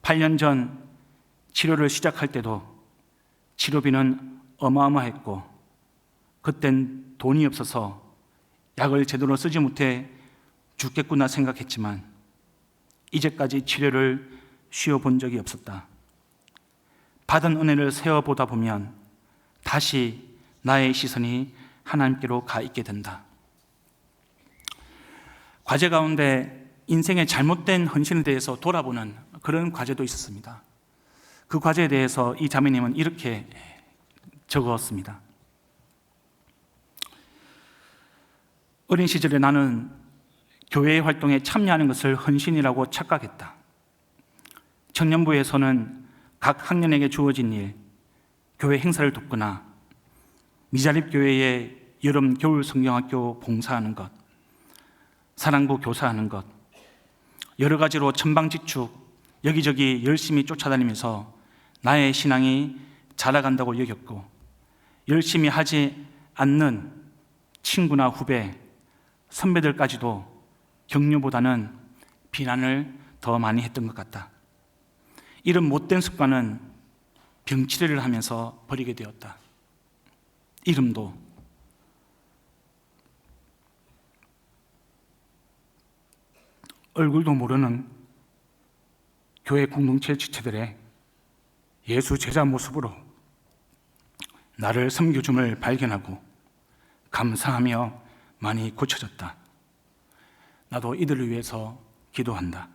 8년 전 치료를 시작할 때도 치료비는 어마어마했고 그땐 돈이 없어서 약을 제대로 쓰지 못해 죽겠구나 생각했지만 이제까지 치료를 쉬어본 적이 없었다. 받은 은혜를 세어보다 보면 다시 나의 시선이 하나님께로 가 있게 된다. 과제 가운데 인생의 잘못된 헌신에 대해서 돌아보는 그런 과제도 있었습니다. 그 과제에 대해서 이 자매님은 이렇게 적었습니다. 어린 시절에 나는 교회 활동에 참여하는 것을 헌신이라고 착각했다. 청년부에서는 각 학년에게 주어진 일, 교회 행사를 돕거나 미자립교회의 여름 겨울 성경학교 봉사하는 것, 사랑부 교사하는 것, 여러 가지로 천방지축 여기저기 열심히 쫓아다니면서 나의 신앙이 자라간다고 여겼고 열심히 하지 않는 친구나 후배, 선배들까지도 격려보다는 비난을 더 많이 했던 것 같다. 이런 못된 습관은 병치레를 하면서 버리게 되었다. 이름도 얼굴도 모르는 교회 공동체 지체들의 예수 제자 모습으로 나를 섬겨줌을 발견하고 감사하며 많이 고쳐졌다. 나도 이들을 위해서 기도한다.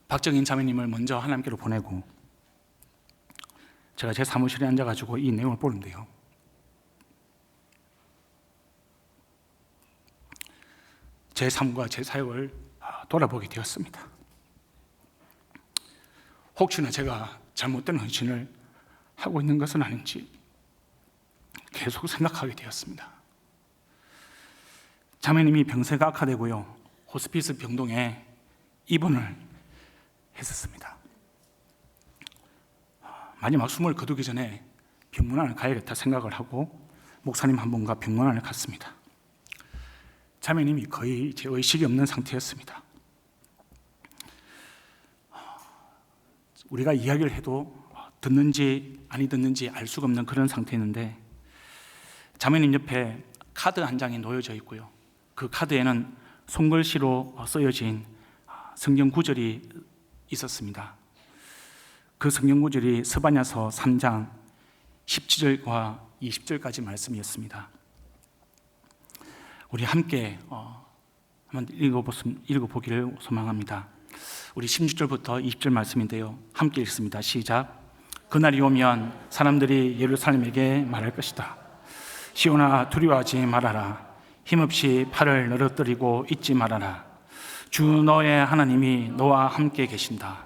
박정인 자매님을 먼저 하나님께로 보내고 제가 제 사무실에 앉아가지고 이 내용을 보는데요. 제 삶과 제 사역을 돌아보게 되었습니다. 혹시나 제가 잘못된 헌신을 하고 있는 것은 아닌지 계속 생각하게 되었습니다. 자매님이 병세가 악화되고요, 호스피스 병동에 입원을 했었습니다. 마지막 숨을 거두기 전에 병문안을 가야겠다 생각을 하고 목사님 한 분과 병문안을 갔습니다. 자매님이 거의 제 의식이 없는 상태였습니다. 우리가 이야기를 해도 듣는지 아니 듣는지 알 수가 없는 그런 상태였는데 자매님 옆에 카드 한 장이 놓여져 있고요, 그 카드에는 손글씨로 쓰여진 성경 구절이 있었습니다. 그 성경 구절이 스바냐서 3장 17절과 20절까지 말씀이었습니다. 우리 함께 한번 읽어보기를 소망합니다. 우리 16절부터 20절 말씀인데요, 함께 읽습니다. 시작. 그날이 오면 사람들이 예루살렘에게 말할 것이다. 시온아, 두려워하지 말아라. 힘없이 팔을 늘어뜨리고 있지 말아라. 주 너의 하나님이 너와 함께 계신다.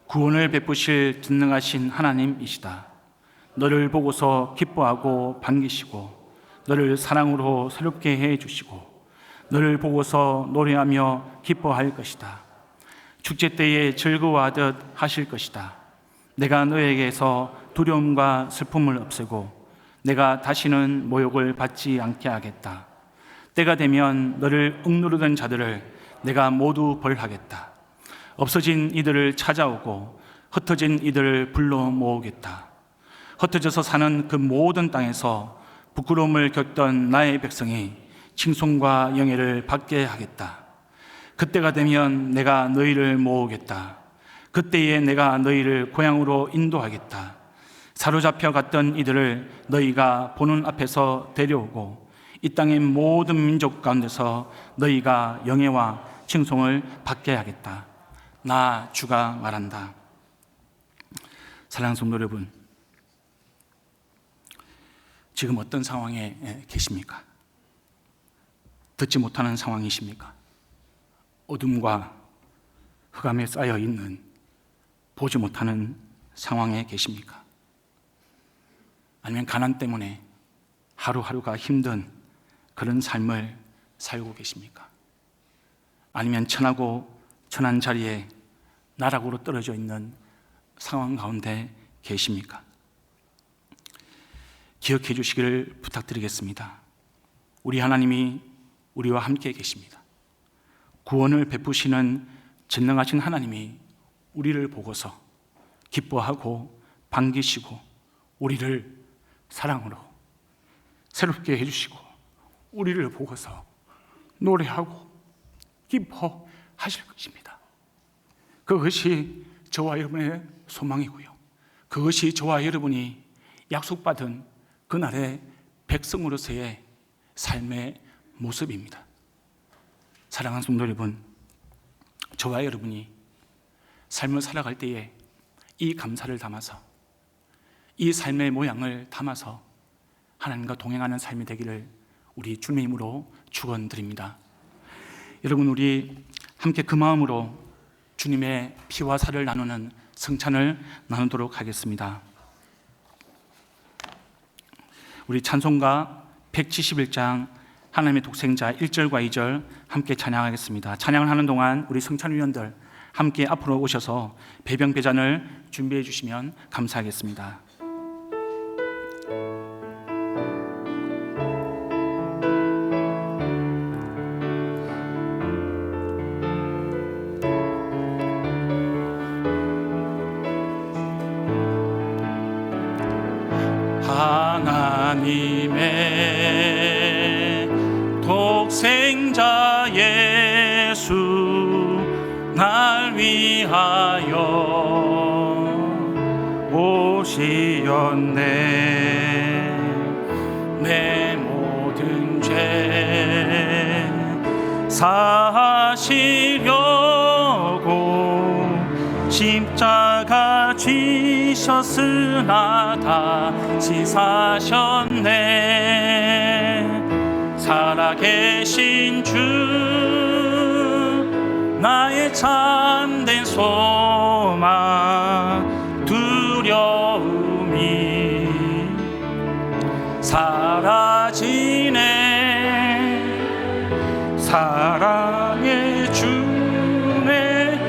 구원을 베푸실 전능하신 하나님이시다. 너를 보고서 기뻐하고 반기시고 너를 사랑으로 새롭게 해주시고 너를 보고서 노래하며 기뻐할 것이다. 축제 때에 즐거워하듯 하실 것이다. 내가 너에게서 두려움과 슬픔을 없애고 내가 다시는 모욕을 받지 않게 하겠다. 때가 되면 너를 억누르던 자들을 내가 모두 벌하겠다. 없어진 이들을 찾아오고 흩어진 이들을 불러 모으겠다. 흩어져서 사는 그 모든 땅에서 부끄러움을 겪던 나의 백성이 칭송과 영예를 받게 하겠다. 그때가 되면 내가 너희를 모으겠다. 그때에 내가 너희를 고향으로 인도하겠다. 사로잡혀 갔던 이들을 너희가 보는 앞에서 데려오고 이 땅의 모든 민족 가운데서 너희가 영예와 칭송을 받게 하겠다. 나 주가 말한다. 사랑하는 성도 여러분, 지금 어떤 상황에 계십니까? 듣지 못하는 상황이십니까? 어둠과 흑암에 쌓여 있는 보지 못하는 상황에 계십니까? 아니면 가난 때문에 하루하루가 힘든 그런 삶을 살고 계십니까? 아니면 천하고 천한 자리에 나락으로 떨어져 있는 상황 가운데 계십니까? 기억해 주시기를 부탁드리겠습니다. 우리 하나님이 우리와 함께 계십니다. 구원을 베푸시는 전능하신 하나님이 우리를 보고서 기뻐하고 반기시고 우리를 사랑으로 새롭게 해주시고 우리를 보고서 노래하고 기뻐하실 것입니다. 그것이 저와 여러분의 소망이고요. 그것이 저와 여러분이 약속받은 그날의 백성으로서의 삶의 모습입니다. 사랑하는 성도 여러분, 저와 여러분이 삶을 살아갈 때에 이 감사를 담아서 이 삶의 모양을 담아서 하나님과 동행하는 삶이 되기를 우리 주님의 이름으로 축원드립니다. 여러분, 우리 함께 그 마음으로 주님의 피와 살을 나누는 성찬을 나누도록 하겠습니다. 우리 찬송가 171장 하나님의 독생자 1절과 2절 함께 찬양하겠습니다. 찬양을 하는 동안 우리 성찬위원들 함께 앞으로 오셔서 배병배잔을 준비해 주시면 감사하겠습니다. 하나님의 독생자 예수 날 위하여 오시었네. 내 모든 죄 사시려고 십자가 지셨으나 다시 사셨네. 살아계신 주 나의 참된 소망 두려움이 사라지네. 사랑의 주의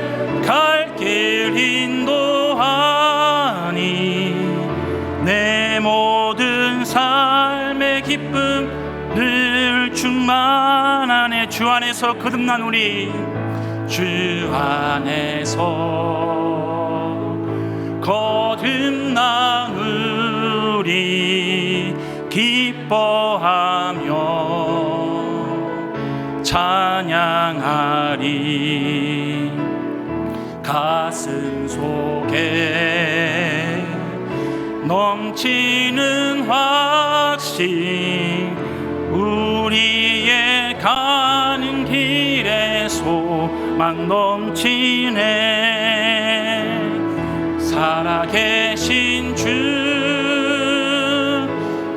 갈 길 인도하니 내 모든 삶의 기쁨 늘 충만하네. 주 안에서 거듭난 우리, 주 안에서 거듭난 우리 기뻐하며 찬양하리. 가슴 속에 넘치는 확신, 우리의 가는 길에 소망 넘치네. 살아계신 주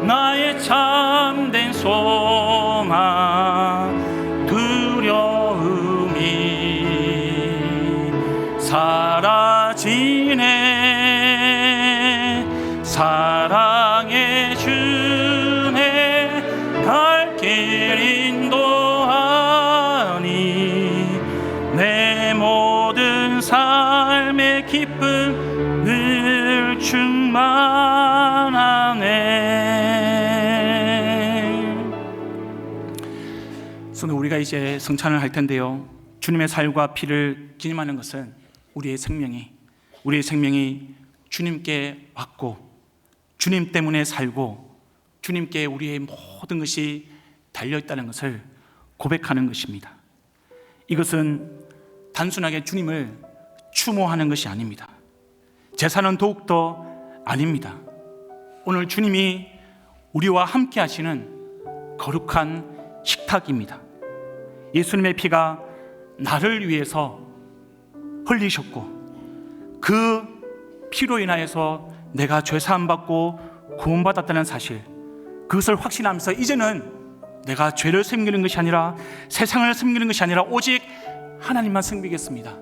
나의 참된 소망 두려움이 사라지네. 사랑의 주네 갈 길 인도하니 내 모든 삶의 기쁨 늘 충만하네. 오늘 우리가 이제 성찬을 할 텐데요, 주님의 살과 피를 기념하는 것은 우리의 생명이 주님께 왔고 주님 때문에 살고 주님께 우리의 모든 것이 달려있다는 것을 고백하는 것입니다. 이것은 단순하게 주님을 추모하는 것이 아닙니다. 제사는 더욱더 아닙니다. 오늘 주님이 우리와 함께 하시는 거룩한 식탁입니다. 예수님의 피가 나를 위해서 흘리셨고 그 피로 인하여서 내가 죄사함 받고 구원받았다는 사실, 그것을 확신하면서 이제는 내가 죄를 섬기는 것이 아니라 세상을 섬기는 것이 아니라 오직 하나님만 섬기겠습니다.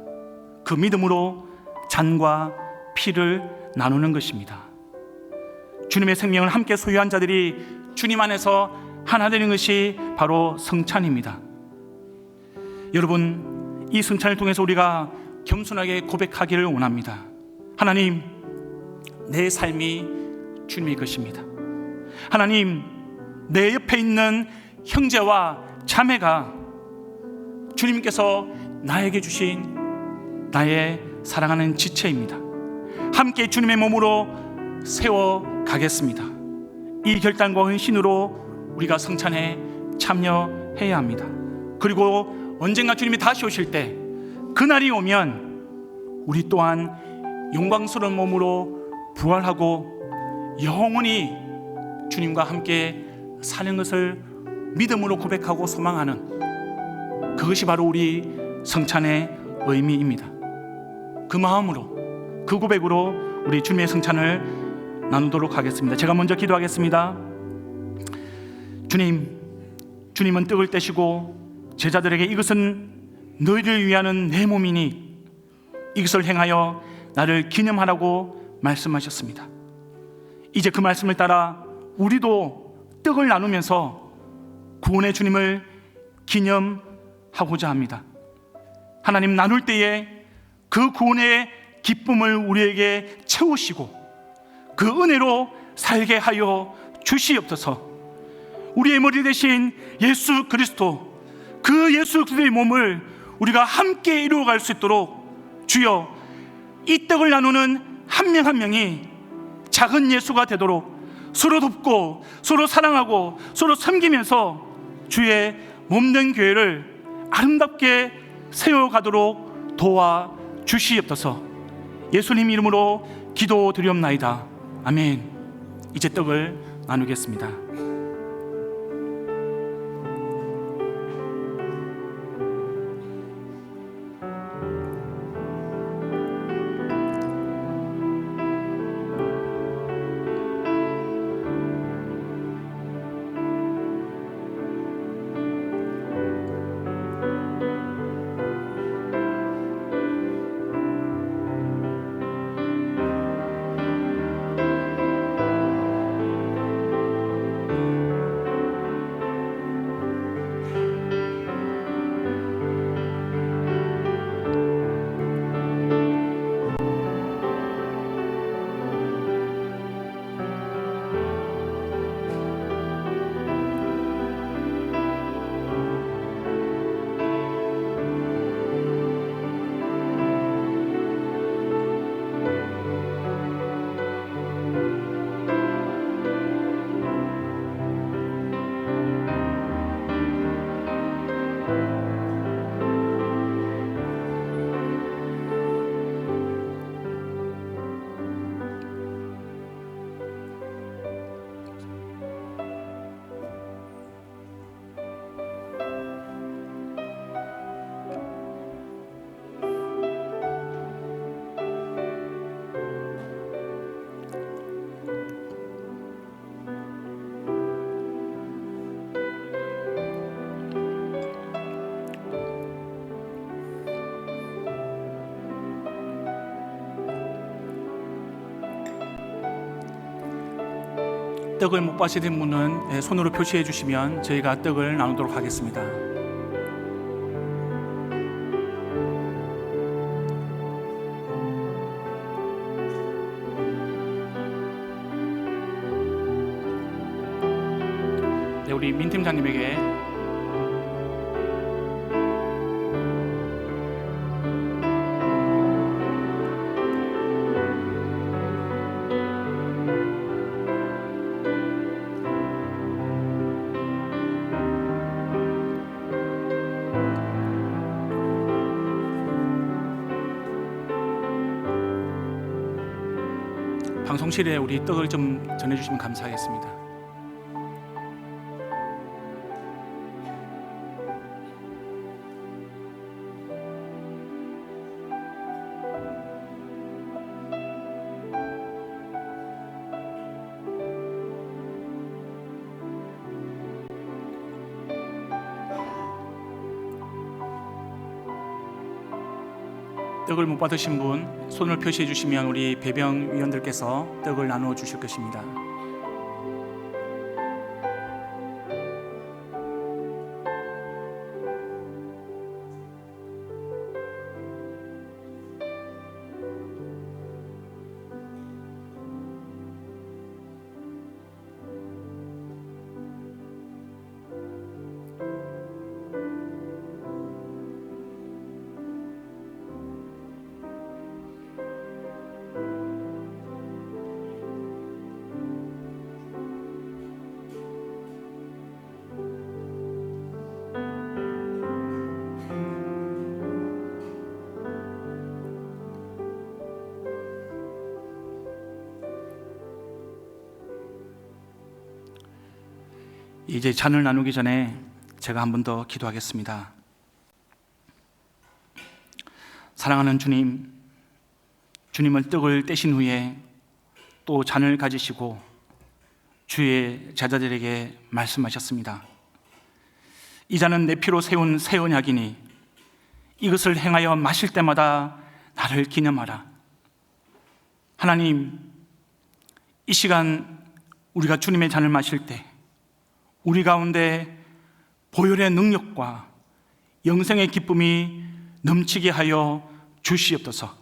그 믿음으로 잔과 피를 나누는 것입니다. 주님의 생명을 함께 소유한 자들이 주님 안에서 하나 되는 것이 바로 성찬입니다. 여러분, 이 성찬을 통해서 우리가 겸손하게 고백하기를 원합니다. 하나님, 내 삶이 주님의 것입니다. 하나님, 내 옆에 있는 형제와 자매가 주님께서 나에게 주신 나의 사랑하는 지체입니다. 함께 주님의 몸으로 세워가겠습니다. 이 결단과 헌신으로 우리가 성찬에 참여해야 합니다. 그리고 언젠가 주님이 다시 오실 때 그날이 오면 우리 또한 영광스러운 몸으로 부활하고 영원히 주님과 함께 사는 것을 믿음으로 고백하고 소망하는, 그것이 바로 우리 성찬의 의미입니다. 그 마음으로, 그 고백으로 우리 주님의 성찬을 나누도록 하겠습니다. 제가 먼저 기도하겠습니다. 주님은 떡을 떼시고 제자들에게 이것은 너희를 위하는 내 몸이니 이것을 행하여 나를 기념하라고 말씀하셨습니다. 이제 그 말씀을 따라 우리도 떡을 나누면서 구원의 주님을 기념하고자 합니다. 하나님, 나눌 때에 그 구원의 기쁨을 우리에게 채우시고 그 은혜로 살게 하여 주시옵소서. 우리의 머리 되신 예수 그리스도, 그 예수 그리스도의 몸을 우리가 함께 이루어갈 수 있도록 주여, 이 떡을 나누는 한 명 한 명이 작은 예수가 되도록 서로 돕고 서로 사랑하고 서로 섬기면서 주의 몸된 교회를 아름답게 세워가도록 도와주시옵소서. 예수님 이름으로 기도드리옵나이다. 아멘. 이제 떡을 나누겠습니다. 떡을 못 받으신 분은 손으로 표시해 주시면 저희가 떡을 나누도록 하겠습니다. 네, 우리 민 팀장님에게 방송실에 우리 떡을 좀 전해주시면 감사하겠습니다. 떡을 못 받으신 분 손을 표시해 주시면 우리 배병 위원들께서 떡을 나누어 주실 것입니다. 이제 잔을 나누기 전에 제가 한 번 더 기도하겠습니다. 사랑하는 주님, 주님은 떡을 떼신 후에 또 잔을 가지시고 주의 제자들에게 말씀하셨습니다. 이 잔은 내 피로 세운 새 언약이니 이것을 행하여 마실 때마다 나를 기념하라. 하나님, 이 시간 우리가 주님의 잔을 마실 때 우리 가운데 보혈의 능력과 영생의 기쁨이 넘치게 하여 주시옵소서.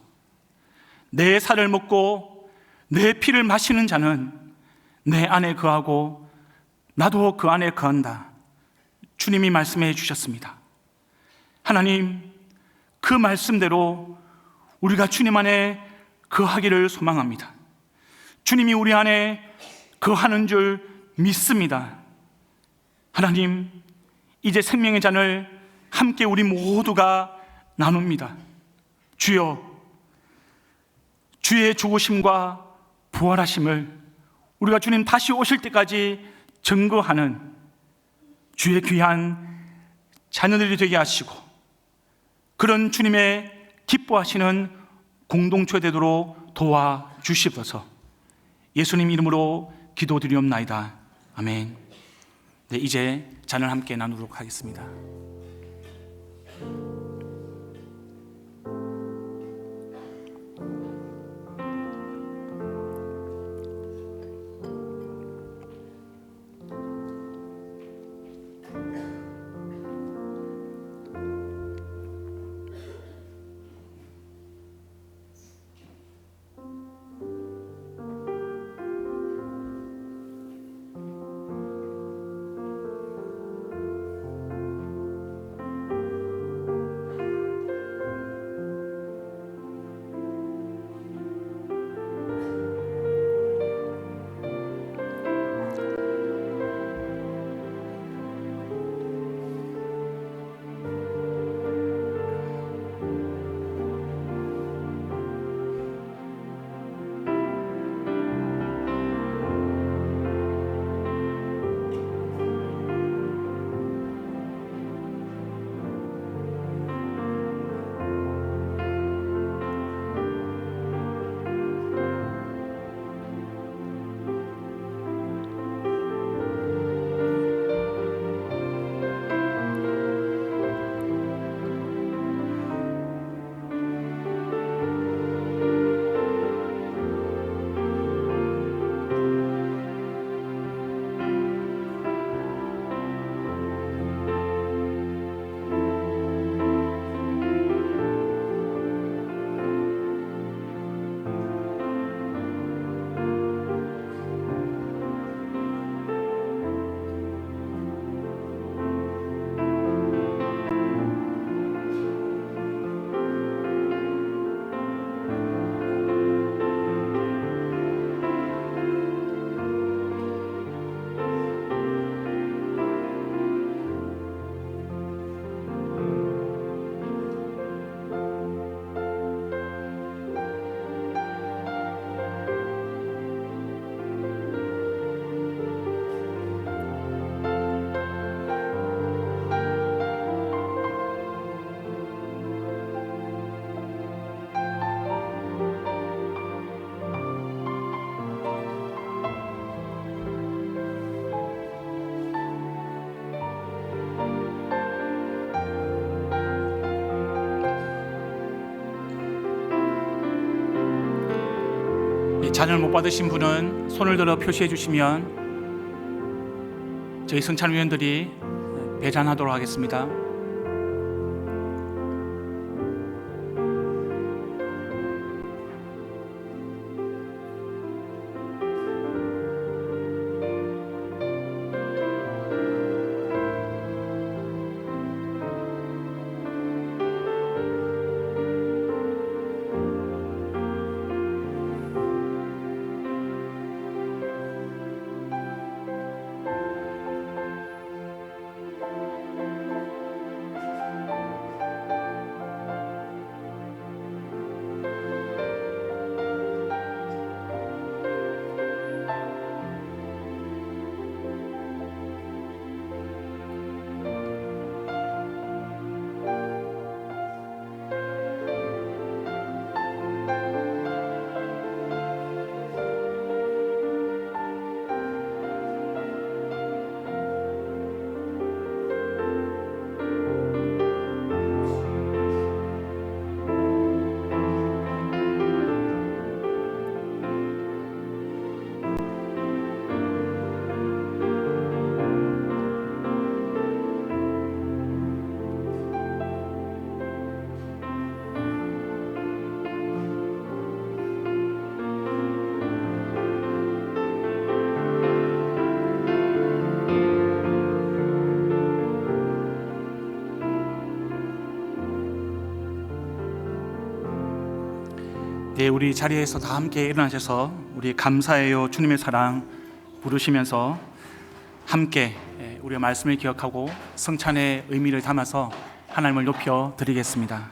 내 살을 먹고 내 피를 마시는 자는 내 안에 거하고 나도 그 안에 거한다. 주님이 말씀해 주셨습니다. 하나님, 그 말씀대로 우리가 주님 안에 거하기를 소망합니다. 주님이 우리 안에 거하는 줄 믿습니다. 하나님, 이제 생명의 잔을 함께 우리 모두가 나눕니다. 주여, 주의 죽으심과 부활하심을 우리가 주님 다시 오실 때까지 증거하는 주의 귀한 자녀들이 되게 하시고 그런 주님의 기뻐하시는 공동체 되도록 도와주시옵소서. 예수님 이름으로 기도드리옵나이다. 아멘. 네, 이제 잔을 함께 나누도록 하겠습니다. 자녀를 못 받으신 분은 손을 들어 표시해 주시면 저희 성찬위원들이 배잔하도록 하겠습니다. 네, 우리 자리에서 다 함께 일어나셔서 우리 감사해요 주님의 사랑 부르시면서 함께 우리의 말씀을 기억하고 성찬의 의미를 담아서 하나님을 높여 드리겠습니다.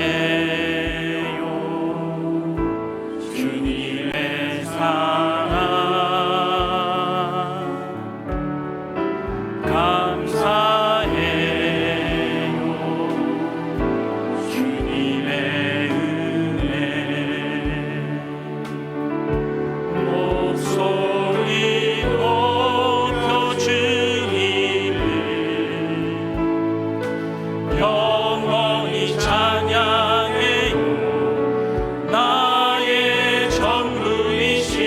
감사해요 주님의 사랑 감사해요 주님의 은혜 목소리 높여 주님을 영원히 찬양해요 나의 전부이신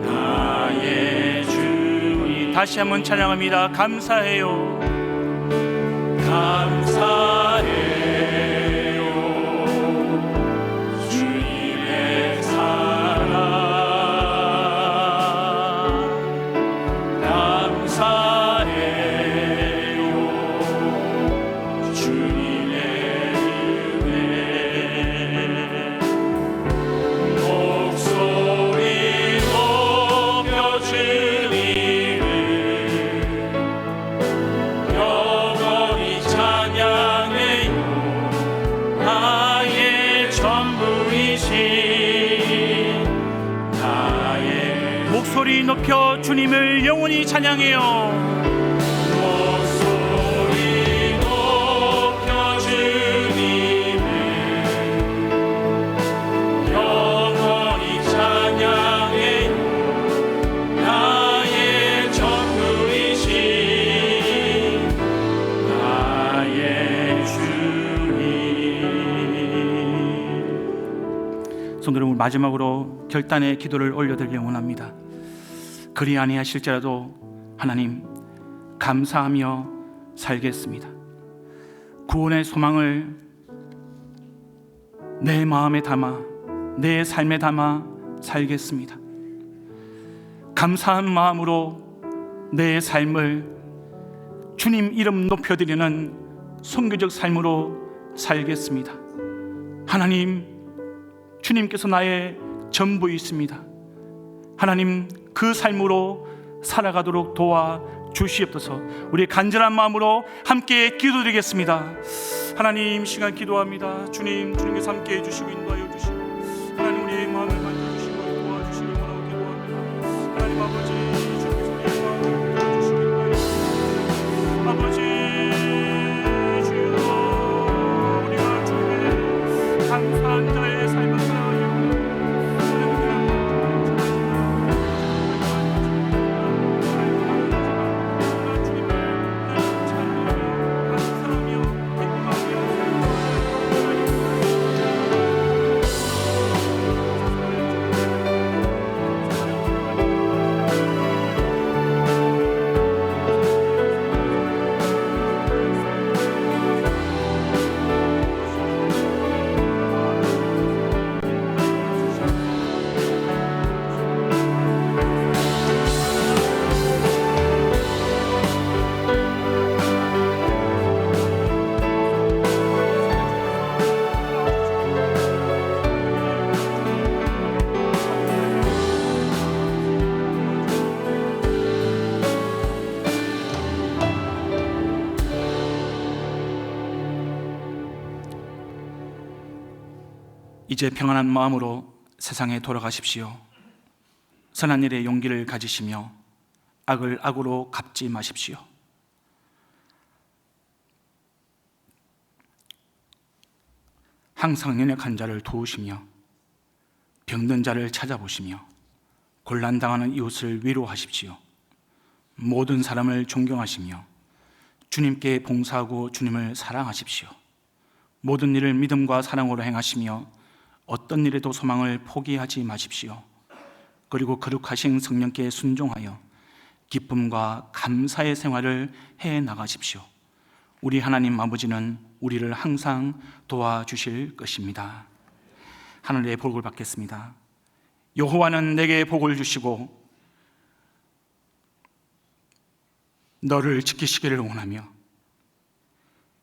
나의 주님. 다시 한번 찬양합니다. 감사해요 감사해요 주님의 사랑 감사해요 주님의 은혜 목소리 높여 주님을 영원히 찬양해요 나의 전부이신 나의 목소리 높여 주님을 영원히 찬양해요 목소리 높여 주님을 영원히 찬양해요 나의 전부이신 나의 주님. 손들어 마지막으로 결단의 기도를 올려드리기 원합니다. 그리 아니하실지라도 하나님 감사하며 살겠습니다. 구원의 소망을 내 마음에 담아 내 삶에 담아 살겠습니다. 감사한 마음으로 내 삶을 주님 이름 높여드리는 선교적 삶으로 살겠습니다. 하나님, 주님께서 나의 전부이십니다. 하나님, 그 삶으로 살아가도록 도와주시옵소서. 우리 간절한 마음으로 함께 기도드리겠습니다. 하나님, 시간 기도합니다. 주님께서 함께 해주시고 인도하여 주시고 하나님, 우리의 마음을 만져주시고 도와주시길 원하고 기도합니다. 하나님 아버지, 주님께서 우리의 마음을 만져주시고 인도하여 주시고 아버지, 이제 평안한 마음으로 세상에 돌아가십시오. 선한 일에 용기를 가지시며 악을 악으로 갚지 마십시오. 항상 연약한 자를 도우시며 병든 자를 찾아보시며 곤란당하는 이웃을 위로하십시오. 모든 사람을 존경하시며 주님께 봉사하고 주님을 사랑하십시오. 모든 일을 믿음과 사랑으로 행하시며 어떤 일에도 소망을 포기하지 마십시오. 그리고 거룩하신 성령께 순종하여 기쁨과 감사의 생활을 해 나가십시오. 우리 하나님 아버지는 우리를 항상 도와주실 것입니다. 하늘의 복을 받겠습니다. 여호와는 내게 복을 주시고 너를 지키시기를 원하며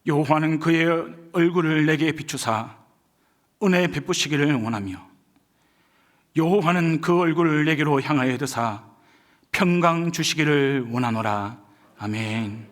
여호와는 그의 얼굴을 내게 비추사 은혜 베푸시기를 원하며 여호와는 그 얼굴을 내게로 향하여 드사 평강 주시기를 원하노라. 아멘.